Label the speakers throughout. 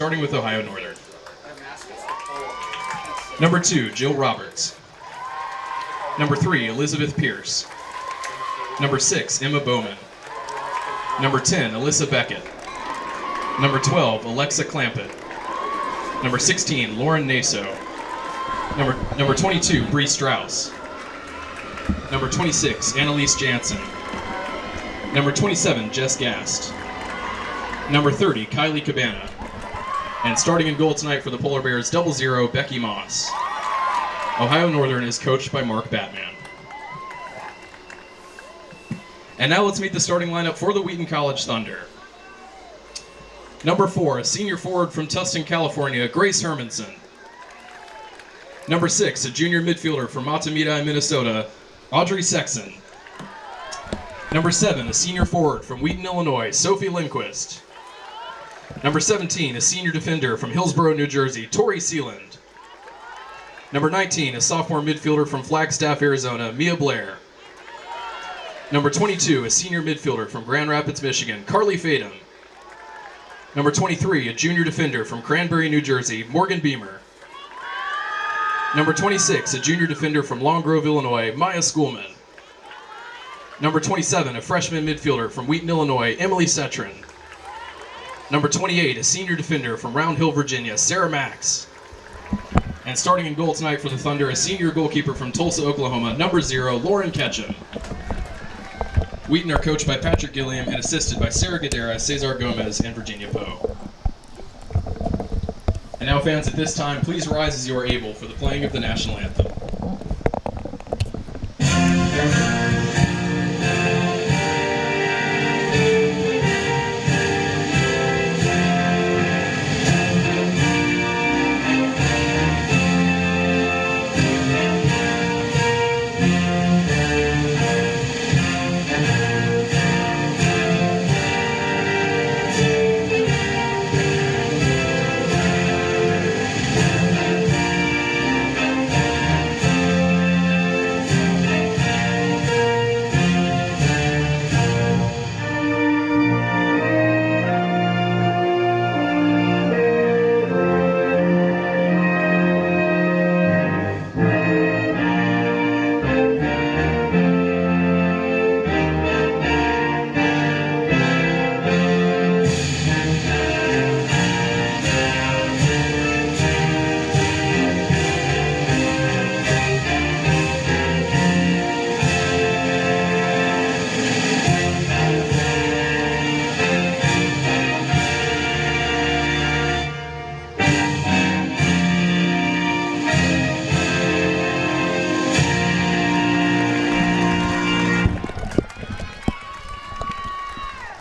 Speaker 1: starting with Ohio Northern. Number 2, Jill Roberts. Number 3, Elizabeth Pierce. Number 6, Emma Bowman. Number 10, Alyssa Beckett. Number 12, Alexa Clampett. Number 16, Lauren Naso. Number 22, Bree Strauss. Number 26, Annalise Jansen. Number 27, Jess Gast. Number 30, Kylie Cabana. And starting in goal tonight for the Polar Bears, 00, Becky Moss. Ohio Northern is coached by Mark Batman. And now let's meet the starting lineup for the Wheaton College Thunder. Number 4, a senior forward from Tustin, California, Grace Hermanson. Number 6, a junior midfielder from Matamita, Minnesota, Audrey Sexton. Number 7, a senior forward from Wheaton, Illinois, Sophie Lindquist. Number 17, a senior defender from Hillsborough, New Jersey, Tori Sealand. Number 19, a sophomore midfielder from Flagstaff, Arizona, Mia Blair. Number 22, a senior midfielder from Grand Rapids, Michigan, Carly Fadum. Number 23, a junior defender from Cranberry, New Jersey, Morgan Beamer. Number 26, a junior defender from Long Grove, Illinois, Maya Schoolman. Number 27, a freshman midfielder from Wheaton, Illinois, Emily Setrin. Number 28, a senior defender from Round Hill, Virginia, Sarah Max. And starting in goal tonight for the Thunder, a senior goalkeeper from Tulsa, Oklahoma, number 0, Lauren Ketchum. Wheaton are coached by Patrick Gilliam and assisted by Sarah Gadera, Cesar Gomez, and Virginia Poe. And now, fans, at this time, please rise as you are able for the playing of the national anthem.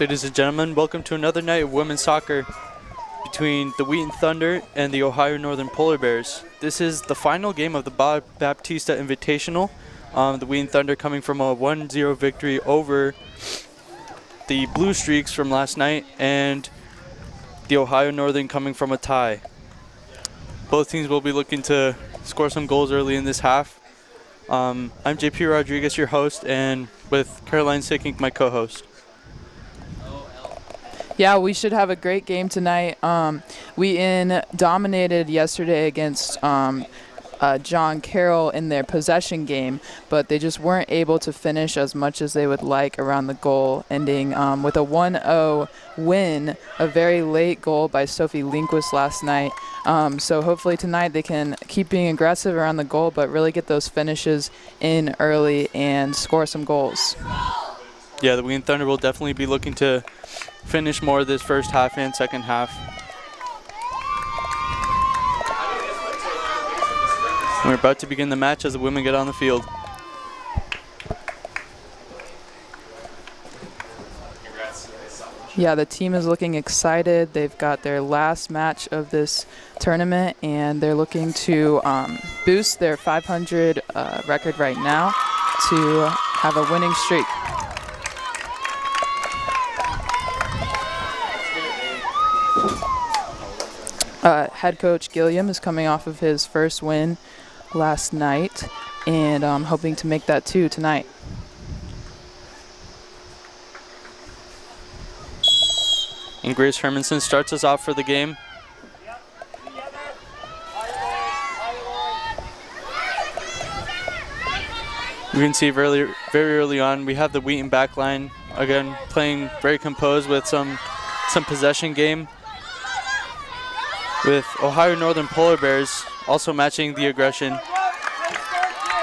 Speaker 2: Ladies and gentlemen, welcome to another night of women's soccer between the Wheaton Thunder and the Ohio Northern Polar Bears. This is the final game of the Baptista Invitational. The Wheaton Thunder coming from a 1-0 victory over the Blue Streaks from last night, and the Ohio Northern coming from a tie. Both teams will be looking to score some goals early in this half. I'm JP Rodriguez, your host, and with Caroline Sickink, my co-host.
Speaker 3: Yeah, we should have a great game tonight. Wheaton dominated yesterday against John Carroll in their possession game, but they just weren't able to finish as much as they would like around the goal, ending with a 1-0 win, a very late goal by Sophie Lindquist last night. So hopefully tonight they can keep being aggressive around the goal, but really get those finishes in early and score some goals.
Speaker 2: Yeah, the Wheaton Thunder will definitely be looking to finish more of this first half and second half. We're about to begin the match as the women get on the field.
Speaker 3: Yeah, the team is looking excited. They've got their last match of this tournament, and they're looking to boost their 500 record right now to have a winning streak. Head coach Gilliam is coming off of his first win last night, and hoping to make that 2 tonight.
Speaker 2: And Grace Hermanson starts us off for the game. We can see very early on we have the Wheaton backline again playing very composed with some possession game, with Ohio Northern Polar Bears also matching the aggression.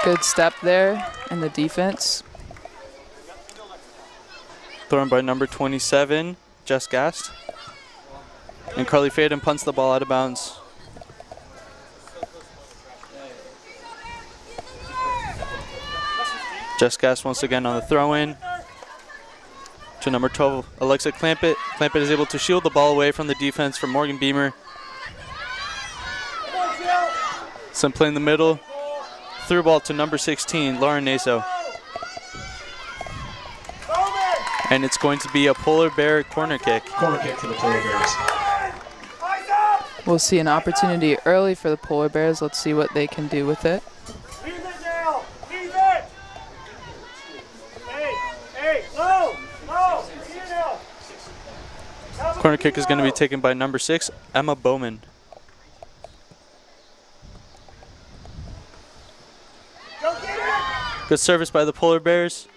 Speaker 3: Good step there in the defense.
Speaker 2: Thrown by number 27, Jess Gast. And Carly Faden punts the ball out of bounds. Jess Gast once again on the throw-in to number 12, Alexa Clampett. Clampett is able to shield the ball away from the defense from Morgan Beamer. Some play in the middle. Through ball to number 16, Lauren Naso. And it's going to be a Polar Bear corner kick.
Speaker 1: Corner kick for the Polar Bears.
Speaker 3: We'll see an opportunity early for the Polar Bears. Let's see what they can do with it.
Speaker 2: Corner kick is going to be taken by number 6, Emma Bowman. Good service by the Polar Bears.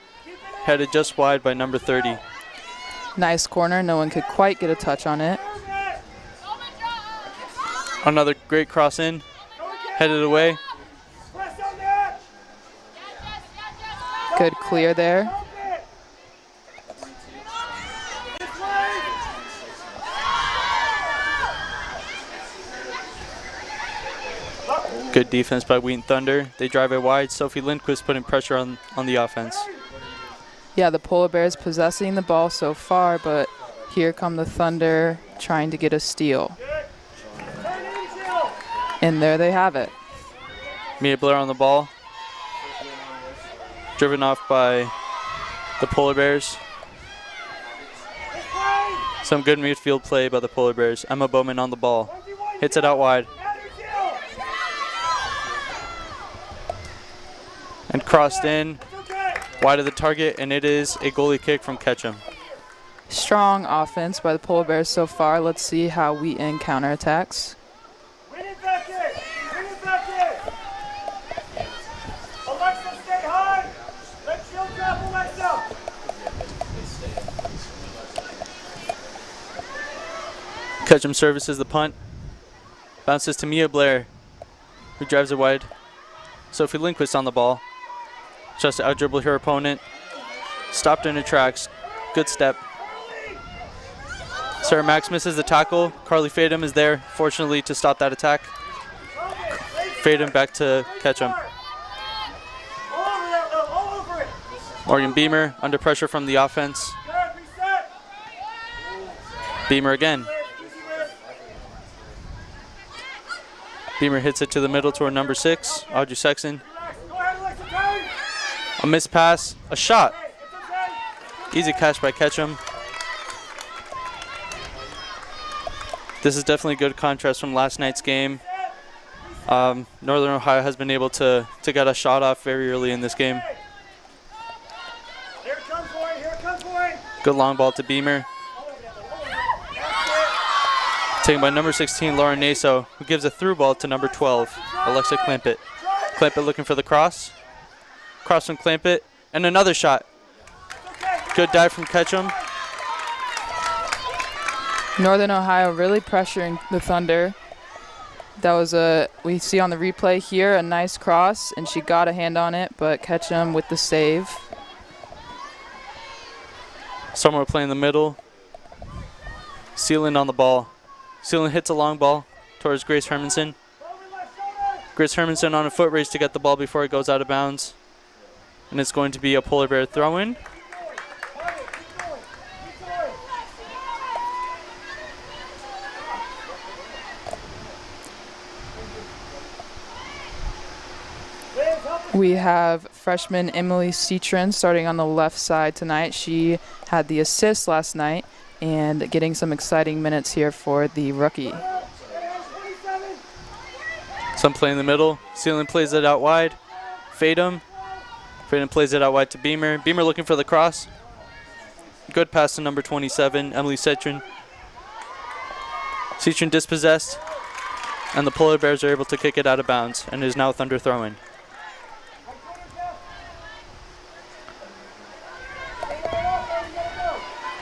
Speaker 2: Headed just wide by number 30.
Speaker 3: Nice corner. No one could quite get a touch on it.
Speaker 2: Another great cross in. Headed away.
Speaker 3: Good clear there.
Speaker 2: Good defense by Wheaton Thunder. They drive it wide. Sophie Lindquist putting pressure on the offense.
Speaker 3: Yeah, the Polar Bears possessing the ball so far, but here come the Thunder trying to get a steal. And there they have it.
Speaker 2: Mia Blair on the ball. Driven off by the Polar Bears. Some good midfield play by the Polar Bears. Emma Bowman on the ball. Hits it out wide. And crossed in, wide of the target, and it is a goalie kick from Ketchum.
Speaker 3: Strong offense by the Polar Bears so far. Let's see how Wheaton counterattacks.
Speaker 4: Win it back in! Win it back in! Alexa, stay high! Let Jill drop Alexa!
Speaker 2: Ketchum services the punt. Bounces to Mia Blair, who drives it wide. Sophie Lindquist on the ball. Just to out-dribble her opponent. Stopped in her tracks. Good step. Sarah Max misses the tackle. Carly Fadum is there, fortunately, to stop that attack. Fadum back to Ketchum. Morgan Beamer under pressure from the offense. Beamer again. Beamer hits it to the middle toward number 6, Audrey Sexton. A missed pass, a shot. Easy catch by Ketchum. This is definitely a good contrast from last night's game. Northern Ohio has been able to get a shot off very early in this game. Good long ball to Beamer. Taken by number 16, Lauren Naso, who gives a through ball to number 12, Alexa Clampett. Clampett looking for the cross. Cross from Clampett, and another shot. Good dive from Ketchum.
Speaker 3: Northern Ohio really pressuring the Thunder. That was we see on the replay here, a nice cross, and she got a hand on it, but Ketchum with the save.
Speaker 2: Somewhere playing the middle. Sealand on the ball. Sealand hits a long ball towards Grace Hermanson. Grace Hermanson on a foot race to get the ball before it goes out of bounds. And it's going to be a Polar Bear throw-in.
Speaker 3: We have freshman Emily Citron starting on the left side tonight. She had the assist last night and getting some exciting minutes here for the rookie.
Speaker 2: Some play in the middle. Sealand plays it out wide. Fadum. Fadum plays it out wide to Beamer. Beamer looking for the cross. Good pass to number 27, Emily Citron. Citron dispossessed. And the Polar Bears are able to kick it out of bounds and is now Thunder throwing.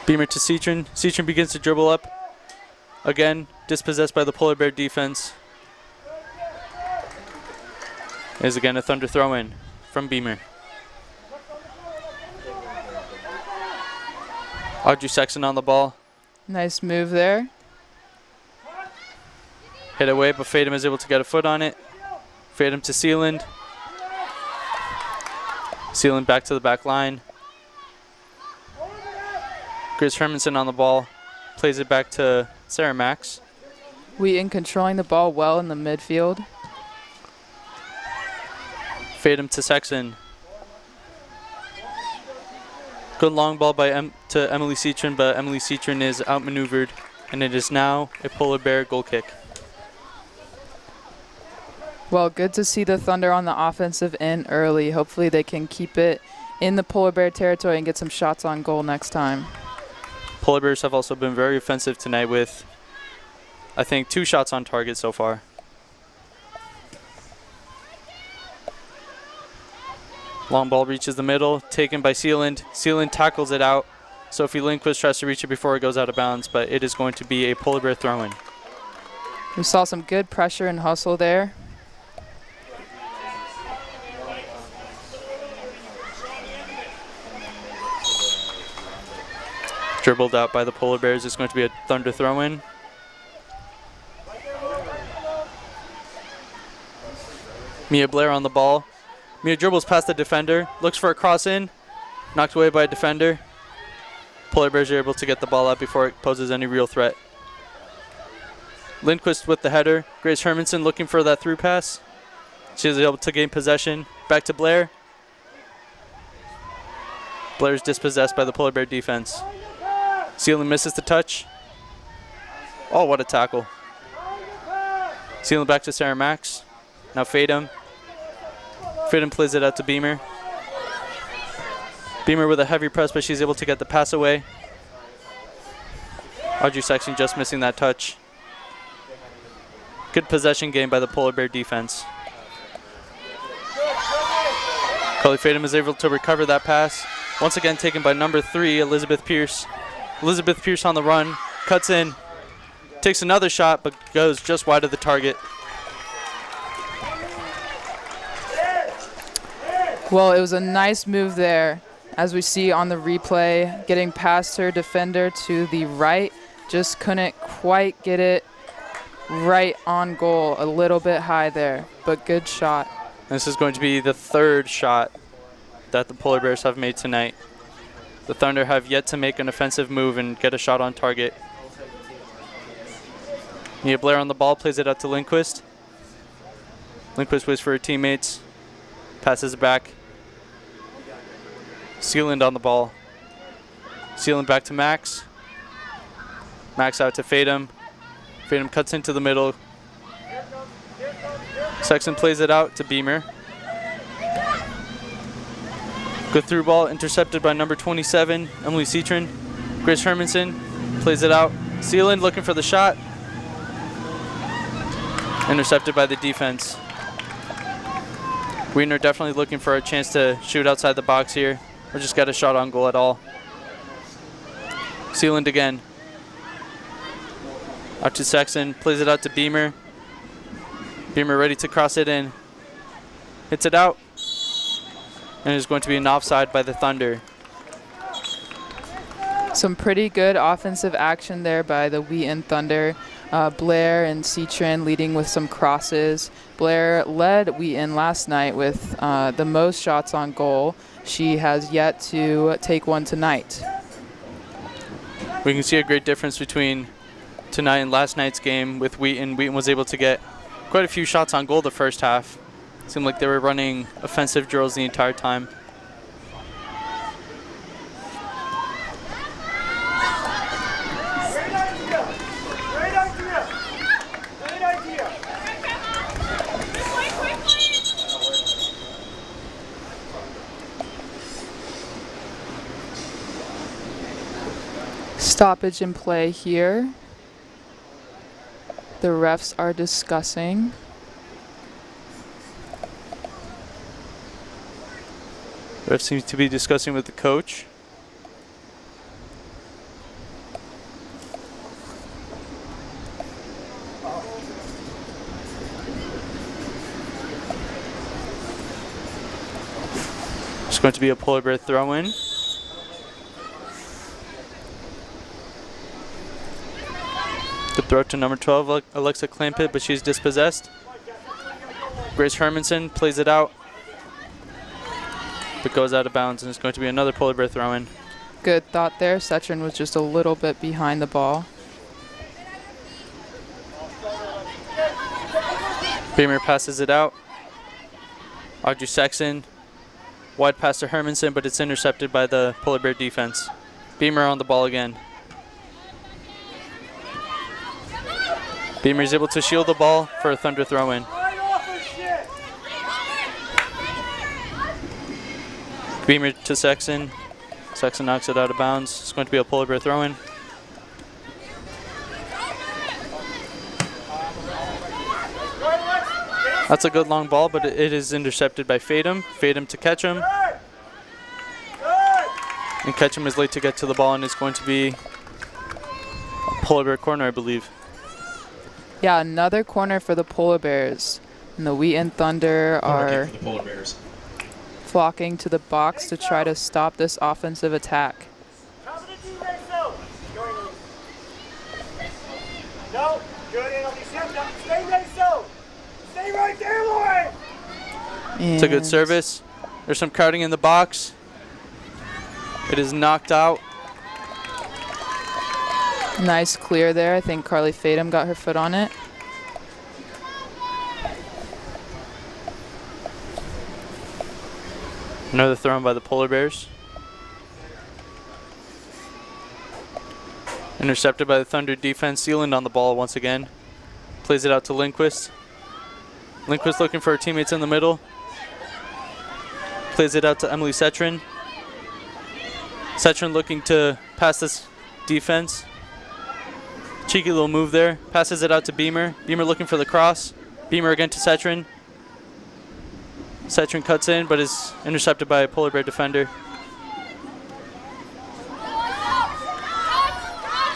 Speaker 2: Beamer to Citron. Citron begins to dribble up. Again, dispossessed by the Polar Bear defense. Is again a Thunder throw-in from Beamer. Audrey Sexton on the ball.
Speaker 3: Nice move there.
Speaker 2: Hit away, but Fadum is able to get a foot on it. Fadum to Sealand. Sealand back to the back line. Grace Hermanson on the ball. Plays it back to Sarah Max.
Speaker 3: Wheaton controlling the ball well in the midfield.
Speaker 2: Fadum to Sexton. Good long ball by to Emily Citron, but Emily Citron is outmaneuvered, and it is now a Polar Bear goal kick.
Speaker 3: Well, good to see the Thunder on the offensive end early. Hopefully they can keep it in the Polar Bear territory and get some shots on goal next time.
Speaker 2: Polar Bears have also been very offensive tonight with, I think, 2 shots on target so far. Long ball reaches the middle, taken by Sealand. Sealand tackles it out. Sophie Lindquist tries to reach it before it goes out of bounds, but it is going to be a Polar Bear throw-in.
Speaker 3: We saw some good pressure and hustle there.
Speaker 2: Dribbled out by the Polar Bears. It's going to be a Thunder throw-in. Mia Blair on the ball. Mia dribbles past the defender, looks for a cross in, knocked away by a defender. Polar Bears are able to get the ball out before it poses any real threat. Lindquist with the header. Grace Hermanson looking for that through pass. She is able to gain possession. Back to Blair. Blair is dispossessed by the Polar Bear defense. Sealand misses the touch. Oh, what a tackle. Sealand back to Sarah Max. Now Fadum. Fadum plays it out to Beamer. Beamer with a heavy press, but she's able to get the pass away. Audrey Sexton just missing that touch. Good possession game by the Polar Bear defense. Carly Fadum is able to recover that pass. Once again taken by number 3, Elizabeth Pierce. Elizabeth Pierce on the run, cuts in, takes another shot, but goes just wide of the target.
Speaker 3: Well, it was a nice move there, as we see on the replay, getting past her defender to the right. Just couldn't quite get it right on goal, a little bit high there, but good shot.
Speaker 2: This is going to be the 3rd shot that the Polar Bears have made tonight. The Thunder have yet to make an offensive move and get a shot on target. Mia Blair on the ball, plays it out to Lindquist. Lindquist waits for her teammates, passes it back. Sealand on the ball. Sealand back to Max. Max out to Fadum. Fadum cuts into the middle. Sexton plays it out to Beamer. Good through ball, intercepted by number 27, Emily Citron. Grace Hermanson plays it out. Sealand looking for the shot. Intercepted by the defense. Wheaton are definitely looking for a chance to shoot outside the box here, or just get a shot on goal at all. Sealand again. Out to Sexton, plays it out to Beamer. Beamer ready to cross it in. Hits it out. And it's going to be an offside by the Thunder.
Speaker 3: Some pretty good offensive action there by the Wheaton Thunder. Blair and Citron leading with some crosses. Blair led Wheaton last night with the most shots on goal. She has yet to take one tonight.
Speaker 2: We can see a great difference between tonight and last night's game with Wheaton. Wheaton was able to get quite a few shots on goal the first half. Seemed like they were running offensive drills the entire time.
Speaker 4: Great idea. Great idea.
Speaker 3: Stoppage in play here. The refs are discussing.
Speaker 2: Ref seems to be discussing with the coach. It's going to be a Polar Bear throw-in. Good throw to number 12, Alexa Clampett, but she's dispossessed. Grace Hermanson plays it out, but goes out of bounds, and it's going to be another Polar Bear throw-in.
Speaker 3: Good thought there. Citron was just a little bit behind the ball.
Speaker 2: Beamer passes it out. Audrey Sexton, wide pass to Hermanson, but it's intercepted by the Polar Bear defense. Beamer on the ball again. Beamer is able to shield the ball for a Thunder throw-in. Beamer to Sexton. Sexton knocks it out of bounds. It's going to be a Polar Bear throw-in. That's a good long ball, but it is intercepted by Fadum. Fadum to Ketchum. And Ketchum is late to get to the ball, and it's going to be a Polar Bear corner, I believe.
Speaker 3: Yeah, another corner for the Polar Bears. And the Wheaton Thunder are
Speaker 1: For the Polar Bears.
Speaker 3: flocking to the box to try to stop this offensive attack.
Speaker 4: Cover the defense, though. Good, Anthony. Stay there, so. Stay right there, Lauren.
Speaker 2: It's a good service. There's some crowding in the box. It is knocked out.
Speaker 3: Nice clear there. I think Carly Fadum got her foot on it.
Speaker 2: Another throw by the Polar Bears. Intercepted by the Thunder defense. Sealand on the ball once again. Plays it out to Lindquist. Lindquist looking for her teammates in the middle. Plays it out to Emily Setrin. Setrin looking to pass this defense. Cheeky little move there. Passes it out to Beamer. Beamer looking for the cross. Beamer again to Setrin. Setrin cuts in, but is intercepted by a Polar Bear defender.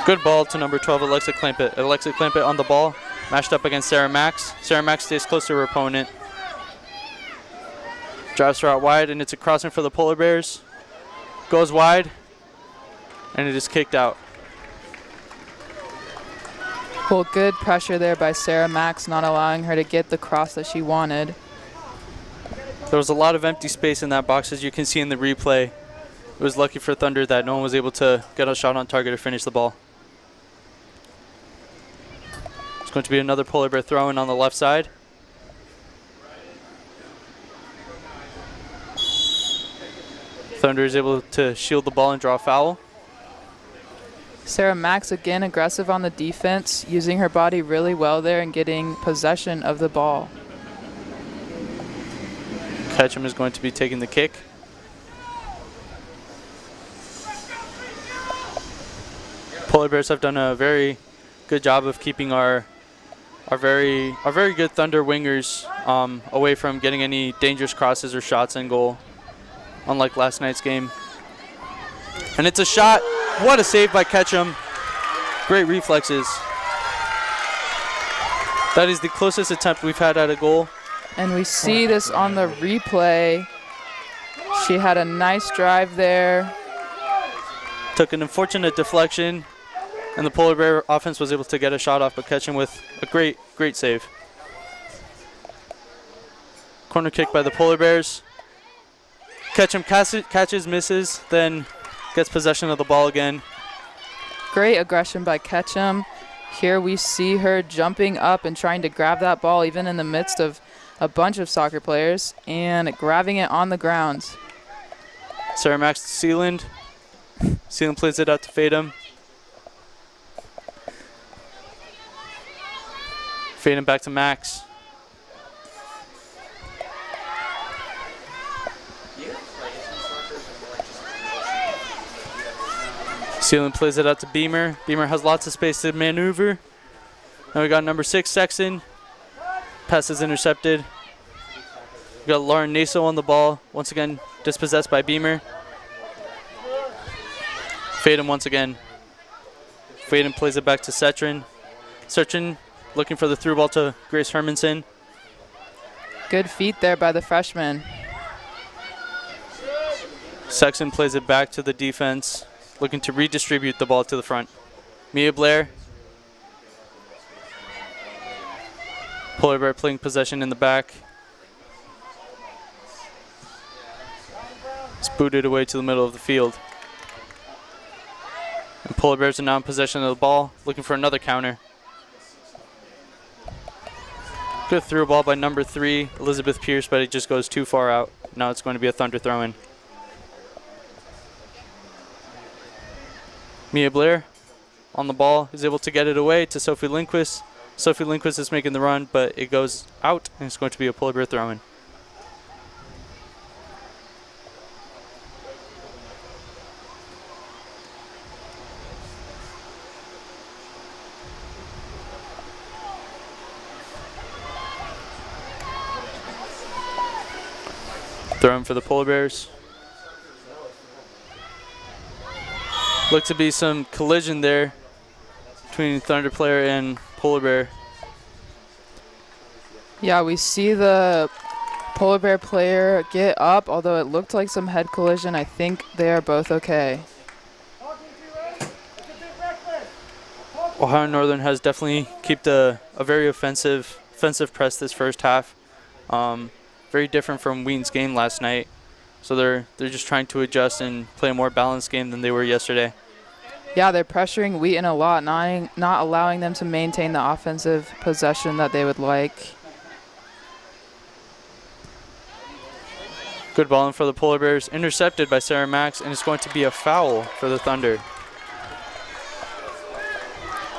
Speaker 2: Good ball to number 12, Alexa Clampett. Alexa Clampett on the ball, matched up against Sarah Max. Sarah Max stays close to her opponent. Drives her out wide, and it's a crossing for the Polar Bears. Goes wide, and it is kicked out.
Speaker 3: Well, good pressure there by Sarah Max, not allowing her to get the cross that she wanted.
Speaker 2: There was a lot of empty space in that box, as you can see in the replay. It was lucky for Thunder that no one was able to get a shot on target or finish the ball. It's going to be another Polar Bear throw-in on the left side. Thunder is able to shield the ball and draw a foul.
Speaker 3: Sarah Max again aggressive on the defense, using her body really well there and getting possession of the ball.
Speaker 2: Ketchum is going to be taking the kick. Polar Bears have done a very good job of keeping our very good Thunder wingers away from getting any dangerous crosses or shots in goal, unlike last night's game. And it's a shot. What a save by Ketchum. Great reflexes. That is the closest attempt we've had at a goal.
Speaker 3: And we see this on the replay. She had a nice drive there.
Speaker 2: Took an unfortunate deflection, and the Polar Bear offense was able to get a shot off, but Ketchum with a great save. Corner kick by the Polar Bears. Ketchum catches, misses, then gets possession of the ball again.
Speaker 3: Great aggression by Ketchum. Here we see her jumping up and trying to grab that ball even in the midst of a bunch of soccer players and grabbing it on the ground.
Speaker 2: Sarah Max to Sealand. Sealand plays it out to Fadum. Fadum back to Max. Sealand plays it out to Beamer. Beamer has lots of space to maneuver. Now we got number 6, Sexton. Pass is intercepted. We got Lauren Naso on the ball. Once again, dispossessed by Beamer. Fadum once again. Fadum plays it back to Setrin. Setrin looking for the through ball to Grace Hermanson.
Speaker 3: Good feet there by the freshman.
Speaker 2: Sexton plays it back to the defense, looking to redistribute the ball to the front. Mia Blair. Polar Bear playing possession in the back. It's booted away to the middle of the field. And Polar Bears are now in possession of the ball, looking for another counter. Good through ball by number 3, Elizabeth Pierce, but it just goes too far out. Now it's going to be a Thunder throw-in. Mia Blair on the ball is able to get it away to Sophie Lindquist. Sophie Lindquist is making the run, but it goes out, and it's going to be a Polar Bear throw-in. Throw-in for the Polar Bears. Looked to be some collision there between Thunder player and Polar Bear.
Speaker 3: Yeah, we see the Polar Bear player get up, although it looked like some head collision. I think they are both okay.
Speaker 2: Ohio Northern has definitely kept a very offensive press this first half. Very different from Wheaton's game last night. So they're just trying to adjust and play a more balanced game than they were yesterday.
Speaker 3: Yeah, they're pressuring Wheaton a lot, not allowing them to maintain the offensive possession that they would like.
Speaker 2: Good ball in for the Polar Bears, intercepted by Sarah Max, and it's going to be a foul for the Thunder.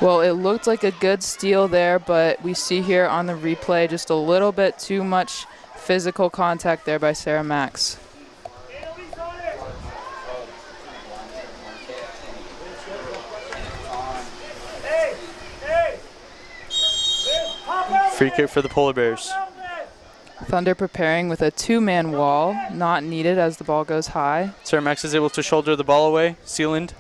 Speaker 3: Well, it looked like a good steal there, but we see here on the replay just a little bit too much physical contact there by Sarah Max.
Speaker 2: Free kick for the Polar Bears.
Speaker 3: Thunder preparing with a two-man wall, not needed as the ball goes high.
Speaker 2: Sarah Max is able to shoulder the ball away. Sealand.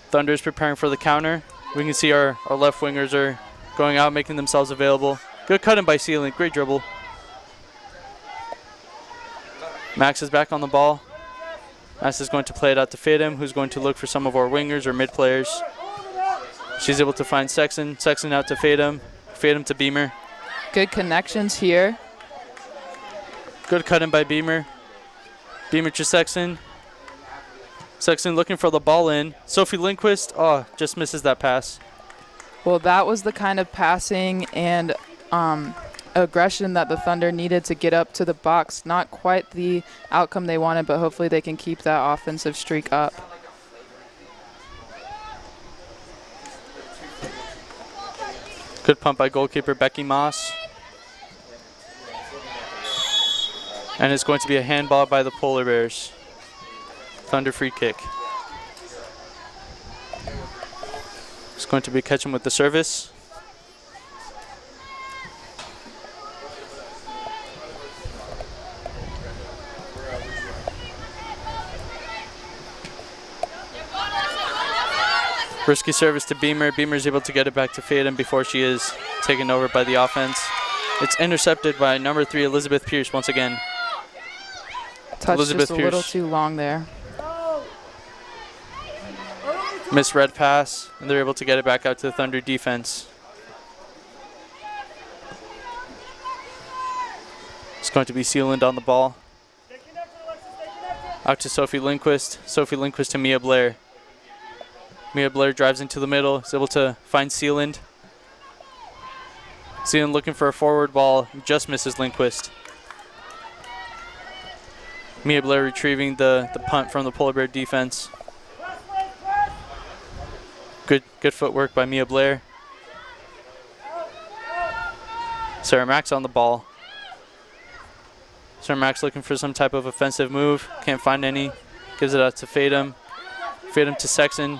Speaker 2: Thunder is preparing for the counter. We can see our left wingers are going out, making themselves available. Good cutting by Sealand. Great dribble. Max is back on the ball. Max is going to play it out to Fatum, who's going to look for some of our wingers or mid players. She's able to find Sexton. Sexton out to Fatum. Fatum to Beamer.
Speaker 3: Good connections here.
Speaker 2: Good cutting by Beamer. Beamer to Sexton. Sexton looking for the ball in. Sophie Lindquist, just misses that pass.
Speaker 3: Well, that was the kind of passing and aggression that the Thunder needed to get up to the box. Not quite the outcome they wanted, but hopefully they can keep that offensive streak up.
Speaker 2: Good pump by goalkeeper Becky Moss. And it's going to be a handball by the Polar Bears. Thunder free kick. It's going to be catching with the service. Risky service to Beamer. Beamer is able to get it back to Faden before she is taken over by the offense. It's intercepted by number 3, Elizabeth Pierce, once again.
Speaker 3: Touch
Speaker 2: Elizabeth
Speaker 3: just a
Speaker 2: Pierce.
Speaker 3: little too long there.
Speaker 2: Misread pass, and they're able to get it back out to the Thunder defense. It's going to be Sealand on the ball. Out to Sophie Lindquist. Sophie Lindquist to Mia Blair. Mia Blair drives into the middle, is able to find Sealand. Sealand looking for a forward ball, just misses Lindquist. Mia Blair retrieving the punt from the Polar Bear defense. Good footwork by Mia Blair. Sarah Max on the ball. Sarah Max looking for some type of offensive move. Can't find any. Gives it out to Fatum. Fatum to Sexton.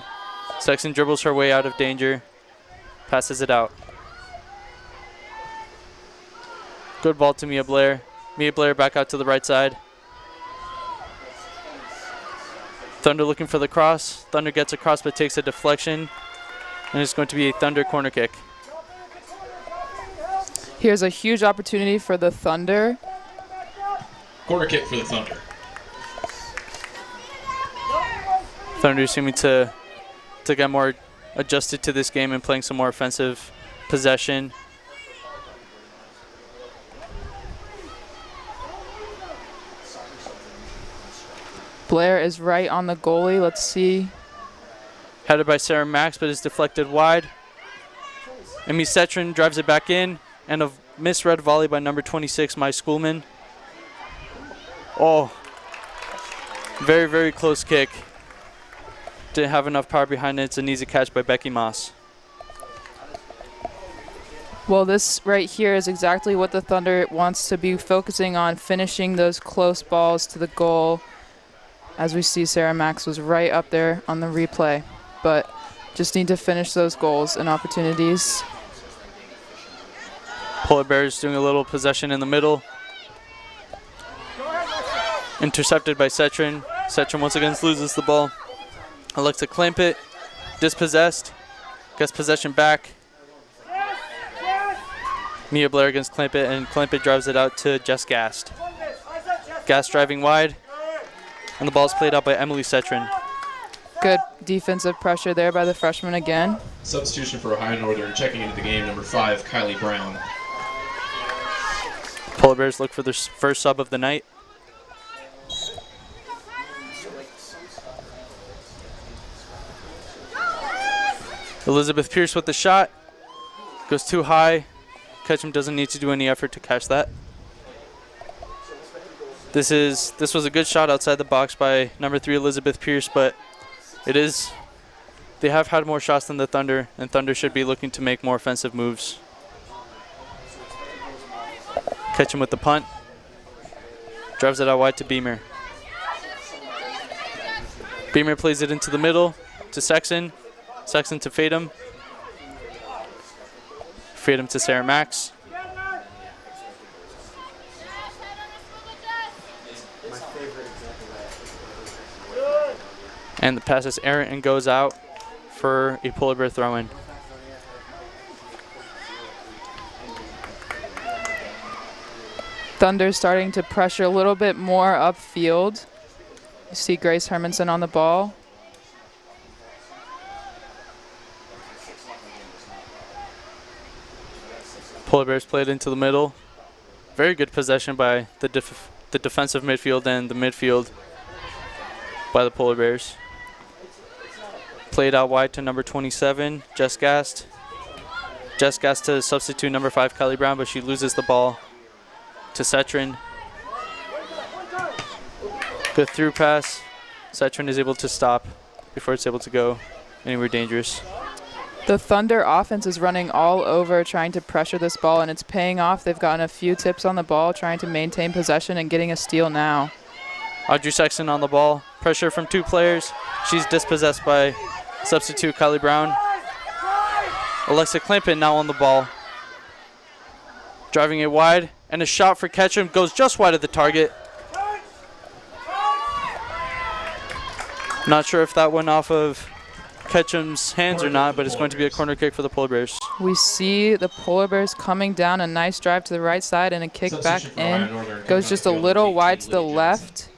Speaker 2: Sexton dribbles her way out of danger. Passes it out. Good ball to Mia Blair. Mia Blair back out to the right side. Thunder looking for the cross. Thunder gets across but takes a deflection. And it's going to be a Thunder corner kick.
Speaker 3: Here's a huge opportunity for the Thunder.
Speaker 1: Corner kick for the Thunder.
Speaker 2: Thunder seeming to get more adjusted to this game and playing some more offensive possession.
Speaker 3: Blair is right on the goalie. Let's see.
Speaker 2: Headed by Sarah Max, but is deflected wide. Amy Cetrin drives it back in, and a misread volley by number 26, Mai Schoolman. Oh, very, very close kick. Didn't have enough power behind it. It's an easy catch by Becky Moss.
Speaker 3: Well, this right here is exactly what the Thunder wants to be focusing on, finishing those close balls to the goal. As we see, Sarah Max was right up there on the replay, but just need to finish those goals and opportunities.
Speaker 2: Polar Bears doing a little possession in the middle. Intercepted by Cetrin. Cetrin once again loses the ball. Alexa Clampett, dispossessed. Gets possession back. Mia Blair against Clampett, and Clampett drives it out to Jess Gast. Gast driving wide. And the ball's played out by Emily Cetrin.
Speaker 3: Good defensive pressure there by the freshman again.
Speaker 1: Substitution for Ohio Northern, checking into the game, number 5, Kylie Brown.
Speaker 2: Polar Bears look for their first sub of the night. Elizabeth Pierce with the shot. Goes too high. Ketchum doesn't need to do any effort to catch that. This was a good shot outside the box by number 3 Elizabeth Pierce, but they have had more shots than the Thunder, and Thunder should be looking to make more offensive moves. Ketchum with the punt. Drives it out wide to Beamer. Beamer plays it into the middle to Sexton. Sexton to Fatum. Fatum to Sarah Max. And the pass is errant and goes out for a Polar Bear throw-in.
Speaker 3: Thunder starting to pressure a little bit more upfield. You see Grace Hermanson on the ball.
Speaker 2: Polar Bears played into the middle. Very good possession by the defensive midfield and the midfield by the Polar Bears. Played out wide to number 27, Jess Gast. Jess Gast to substitute number 5, Kylie Brown, but she loses the ball to Cetrin. Good through pass. Cetrin is able to stop before it's able to go anywhere dangerous.
Speaker 3: The Thunder offense is running all over trying to pressure this ball, and it's paying off. They've gotten a few tips on the ball, trying to maintain possession and getting a steal now.
Speaker 2: Audrey Sexton on the ball. Pressure from 2 players. She's dispossessed by substitute Kylie Brown. Alexa Klimpin now on the ball. Driving it wide, and a shot for Ketchum goes just wide of the target. Not sure if that went off of Ketchum's hands or not, but it's going to be a corner kick for the Polar Bears.
Speaker 3: We see the Polar Bears coming down, a nice drive to the right side and a kick back in. Goes just a little wide to the left,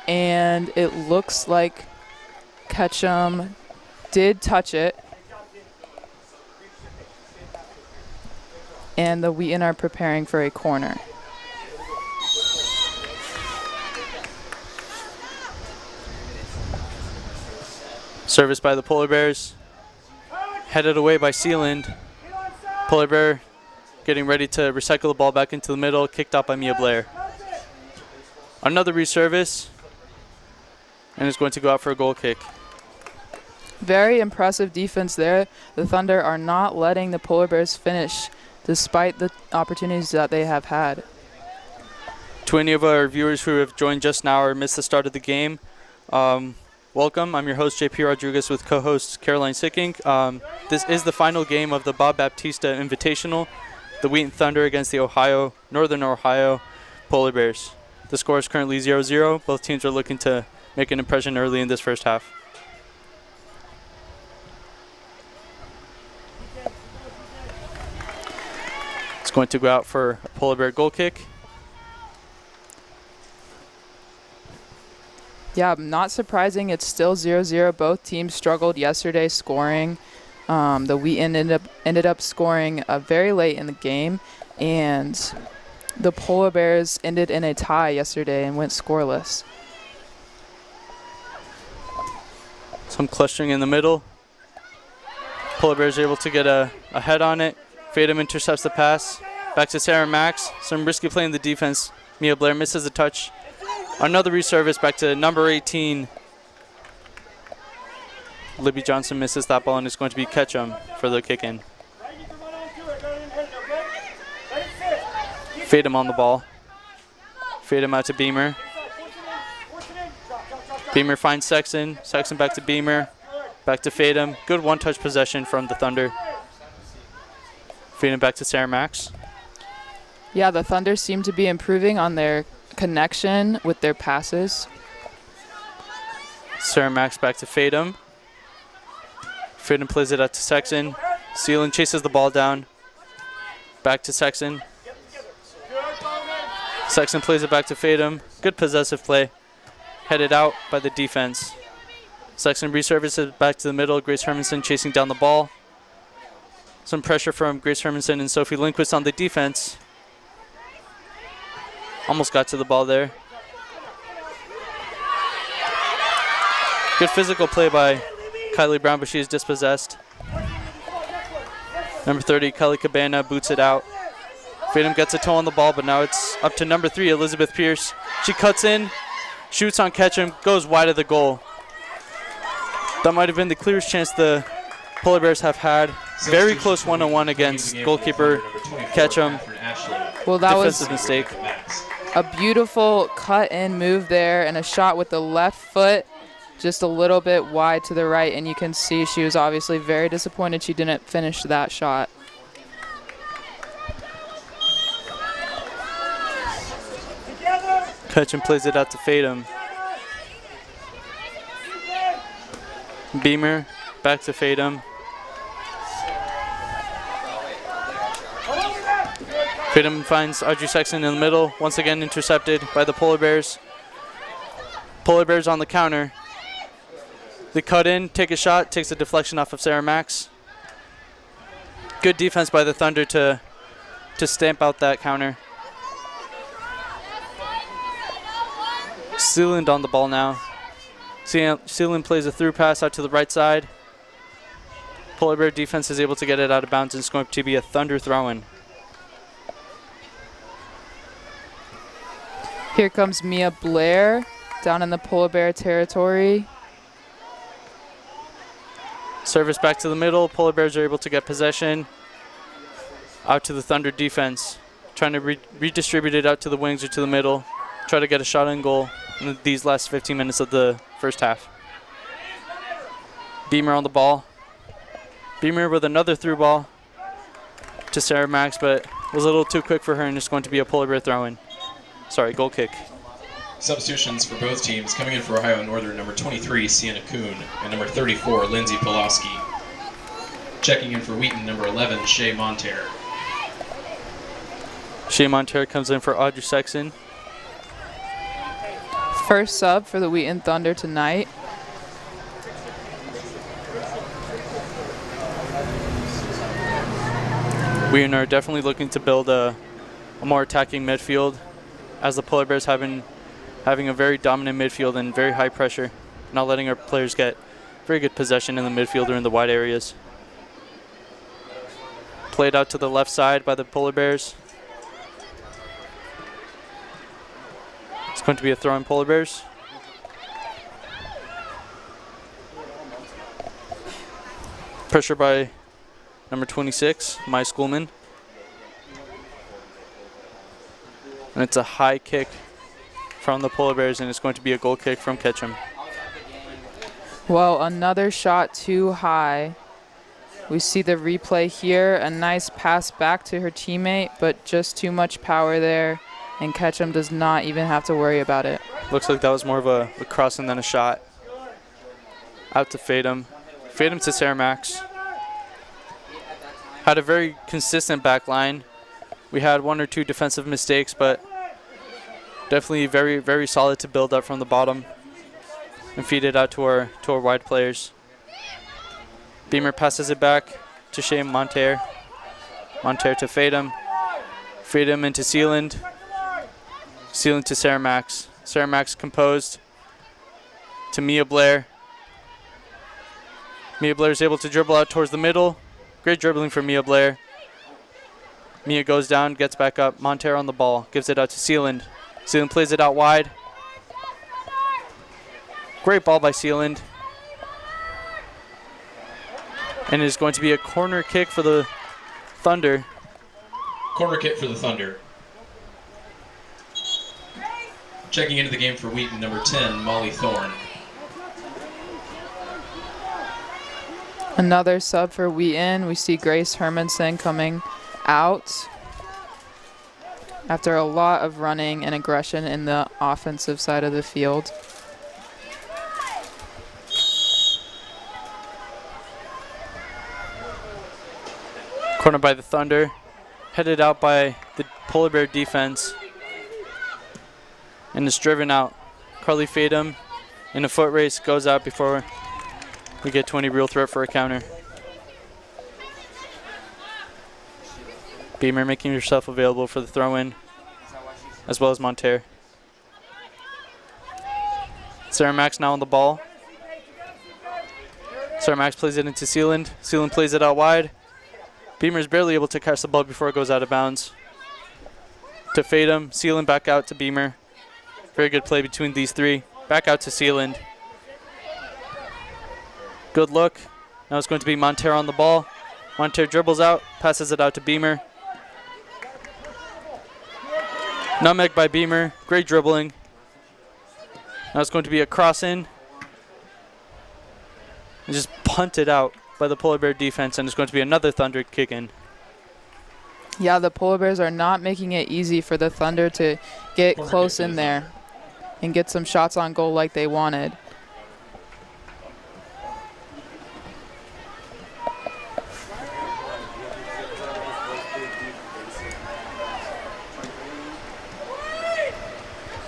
Speaker 3: and it looks like Ketchum did touch it. And the Wheaton are preparing for a corner.
Speaker 2: Service by the Polar Bears. Headed away by Sealand. Polar Bear getting ready to recycle the ball back into the middle. Kicked out by Mia Blair. Another reservice. And it's going to go out for a goal kick.
Speaker 3: Very impressive defense there. The Thunder are not letting the Polar Bears finish despite the opportunities that they have had.
Speaker 2: To any of our viewers who have joined just now or missed the start of the game, welcome. I'm your host, JP Rodriguez, with co-host Caroline Sicking. This is the final game of the Bob Baptista Invitational, the Wheaton Thunder against the Northern Ohio Polar Bears. The score is currently 0-0. Both teams are looking to make an impression early in this first half. It's going to go out for a Polar Bear goal kick.
Speaker 3: Yeah, not surprising. It's still 0-0. Both teams struggled yesterday scoring. The Wheaton ended up scoring very late in the game, and the Polar Bears ended in a tie yesterday and went scoreless.
Speaker 2: Some clustering in the middle. Polar Bears are able to get a head on it. Fatum intercepts the pass. Back to Sarah Max. Some risky play in the defense. Mia Blair misses a touch. Another reservice back to number 18. Libby Johnson misses that ball, and it's going to be Ketchum for the kick in. Fatum on the ball. Fatum out to Beamer. Beamer finds Sexton. Sexton back to Beamer. Back to Fatum. Good one-touch possession from the Thunder. Fatum back to Sarah Max.
Speaker 3: Yeah, the Thunder seem to be improving on their connection with their passes.
Speaker 2: Sarah Max back to Fatum. Fatum plays it out to Sexton. Sealand chases the ball down. Back to Sexton. Sexton plays it back to Fatum. Good possessive play. Headed out by the defense. Sexton reservices back to the middle. Grace Hermanson chasing down the ball. Some pressure from Grace Hermanson and Sophie Lindquist on the defense. Almost got to the ball there. Good physical play by Kylie Brown, but she is dispossessed. Number 30, Kelly Cabana, boots it out. Freedom gets a toe on the ball, but now it's up to number 3, Elizabeth Pierce. She cuts in, shoots on Ketchum, goes wide of the goal. That might have been the clearest chance the Polar Bears have had. Very close one-on-one against goalkeeper Ketchum.
Speaker 3: Well, that
Speaker 2: Defensive
Speaker 3: was
Speaker 2: mistake.
Speaker 3: a beautiful cut-in move there and a shot with the left foot just a little bit wide to the right, and you can see she was obviously very disappointed she didn't finish that shot.
Speaker 2: Ketchum plays it out to Fatum. Beamer back to Fatum. Fatum finds Audrey Sexton in the middle, once again intercepted by the Polar Bears. Polar Bears on the counter. They cut in, take a shot, takes a deflection off of Sarah Max. Good defense by the Thunder to stamp out that counter. Sealand on the ball now. Sealand plays a through pass out to the right side. Polar Bear defense is able to get it out of bounds, and it's going to be a Thunder throw-in.
Speaker 3: Here comes Mia Blair down in the Polar Bear territory.
Speaker 2: Service back to the middle. Polar Bears are able to get possession. Out to the Thunder defense. Trying to redistribute it out to the wings or to the middle. Try to get a shot on goal in these last 15 minutes of the first half. Beamer on the ball. Beamer with another through ball to Sarah Max, but was a little too quick for her, and it's going to be a Polar Bear throw-in. Sorry, goal kick.
Speaker 1: Substitutions for both teams. Coming in for Ohio Northern, number 23, Sienna Kuhn, and number 34, Lindsay Pulaski. Checking in for Wheaton, number 11, Shay Monterre.
Speaker 2: Shay Monterre comes in for Audrey Sexton.
Speaker 3: First sub for the Wheaton Thunder tonight.
Speaker 2: We are definitely looking to build a more attacking midfield, as the Polar Bears having a very dominant midfield and very high pressure, not letting our players get very good possession in the midfield or in the wide areas. Played out to the left side by the Polar Bears. It's going to be a throw in Polar Bears. Pressure by number 26, Mai Schoolman. And it's a high kick from the Polar Bears, and it's going to be a goal kick from Ketchum.
Speaker 3: Well, another shot too high. We see the replay here. A nice pass back to her teammate, but just too much power there, and Ketchum does not even have to worry about it.
Speaker 2: Looks like that was more of a crossing than a shot. Out to Fatum. Fatum to Sarah Max. Had a very consistent back line. We had one or two defensive mistakes, but definitely very, very solid to build up from the bottom and feed it out to our wide players. Beamer passes it back to Shay Monterre. Monterre to Fatum. Fatum into Sealand. Sealand to Sarah Max. Sarah Max composed to Mia Blair. Mia Blair is able to dribble out towards the middle. Great dribbling from Mia Blair. Mia goes down, gets back up. Monterre on the ball, gives it out to Sealand. Sealand plays it out wide. Great ball by Sealand. And it is going to be a corner kick for the Thunder.
Speaker 1: Corner kick for the Thunder. Checking into the game for Wheaton, number 10, Molly Thorne.
Speaker 3: Another sub for Wheaton. We see Grace Hermanson coming out after a lot of running and aggression in the offensive side of the field.
Speaker 2: Corner by the Thunder. Headed out by the Polar Bear defense. And is driven out. Carly Fatum in a foot race goes out before We get 20 real threat for a counter. Beamer making yourself available for the throw-in, as well as Monter. Sarah Max now on the ball. Sarah Max plays it into Sealand. Sealand plays it out wide. Beamer's barely able to catch the ball before it goes out of bounds. To fade him, Sealand back out to Beamer. Very good play between these three. Back out to Sealand. Good look. Now it's going to be Monter on the ball. Monter dribbles out, passes it out to Beamer. Nutmeg by Beamer. Great dribbling. Now it's going to be a cross in. And just punted out by the Polar Bear defense, and it's going to be another Thunder kick in.
Speaker 3: Yeah, the Polar Bears are not making it easy for the Thunder to get close in there and get some shots on goal like they wanted.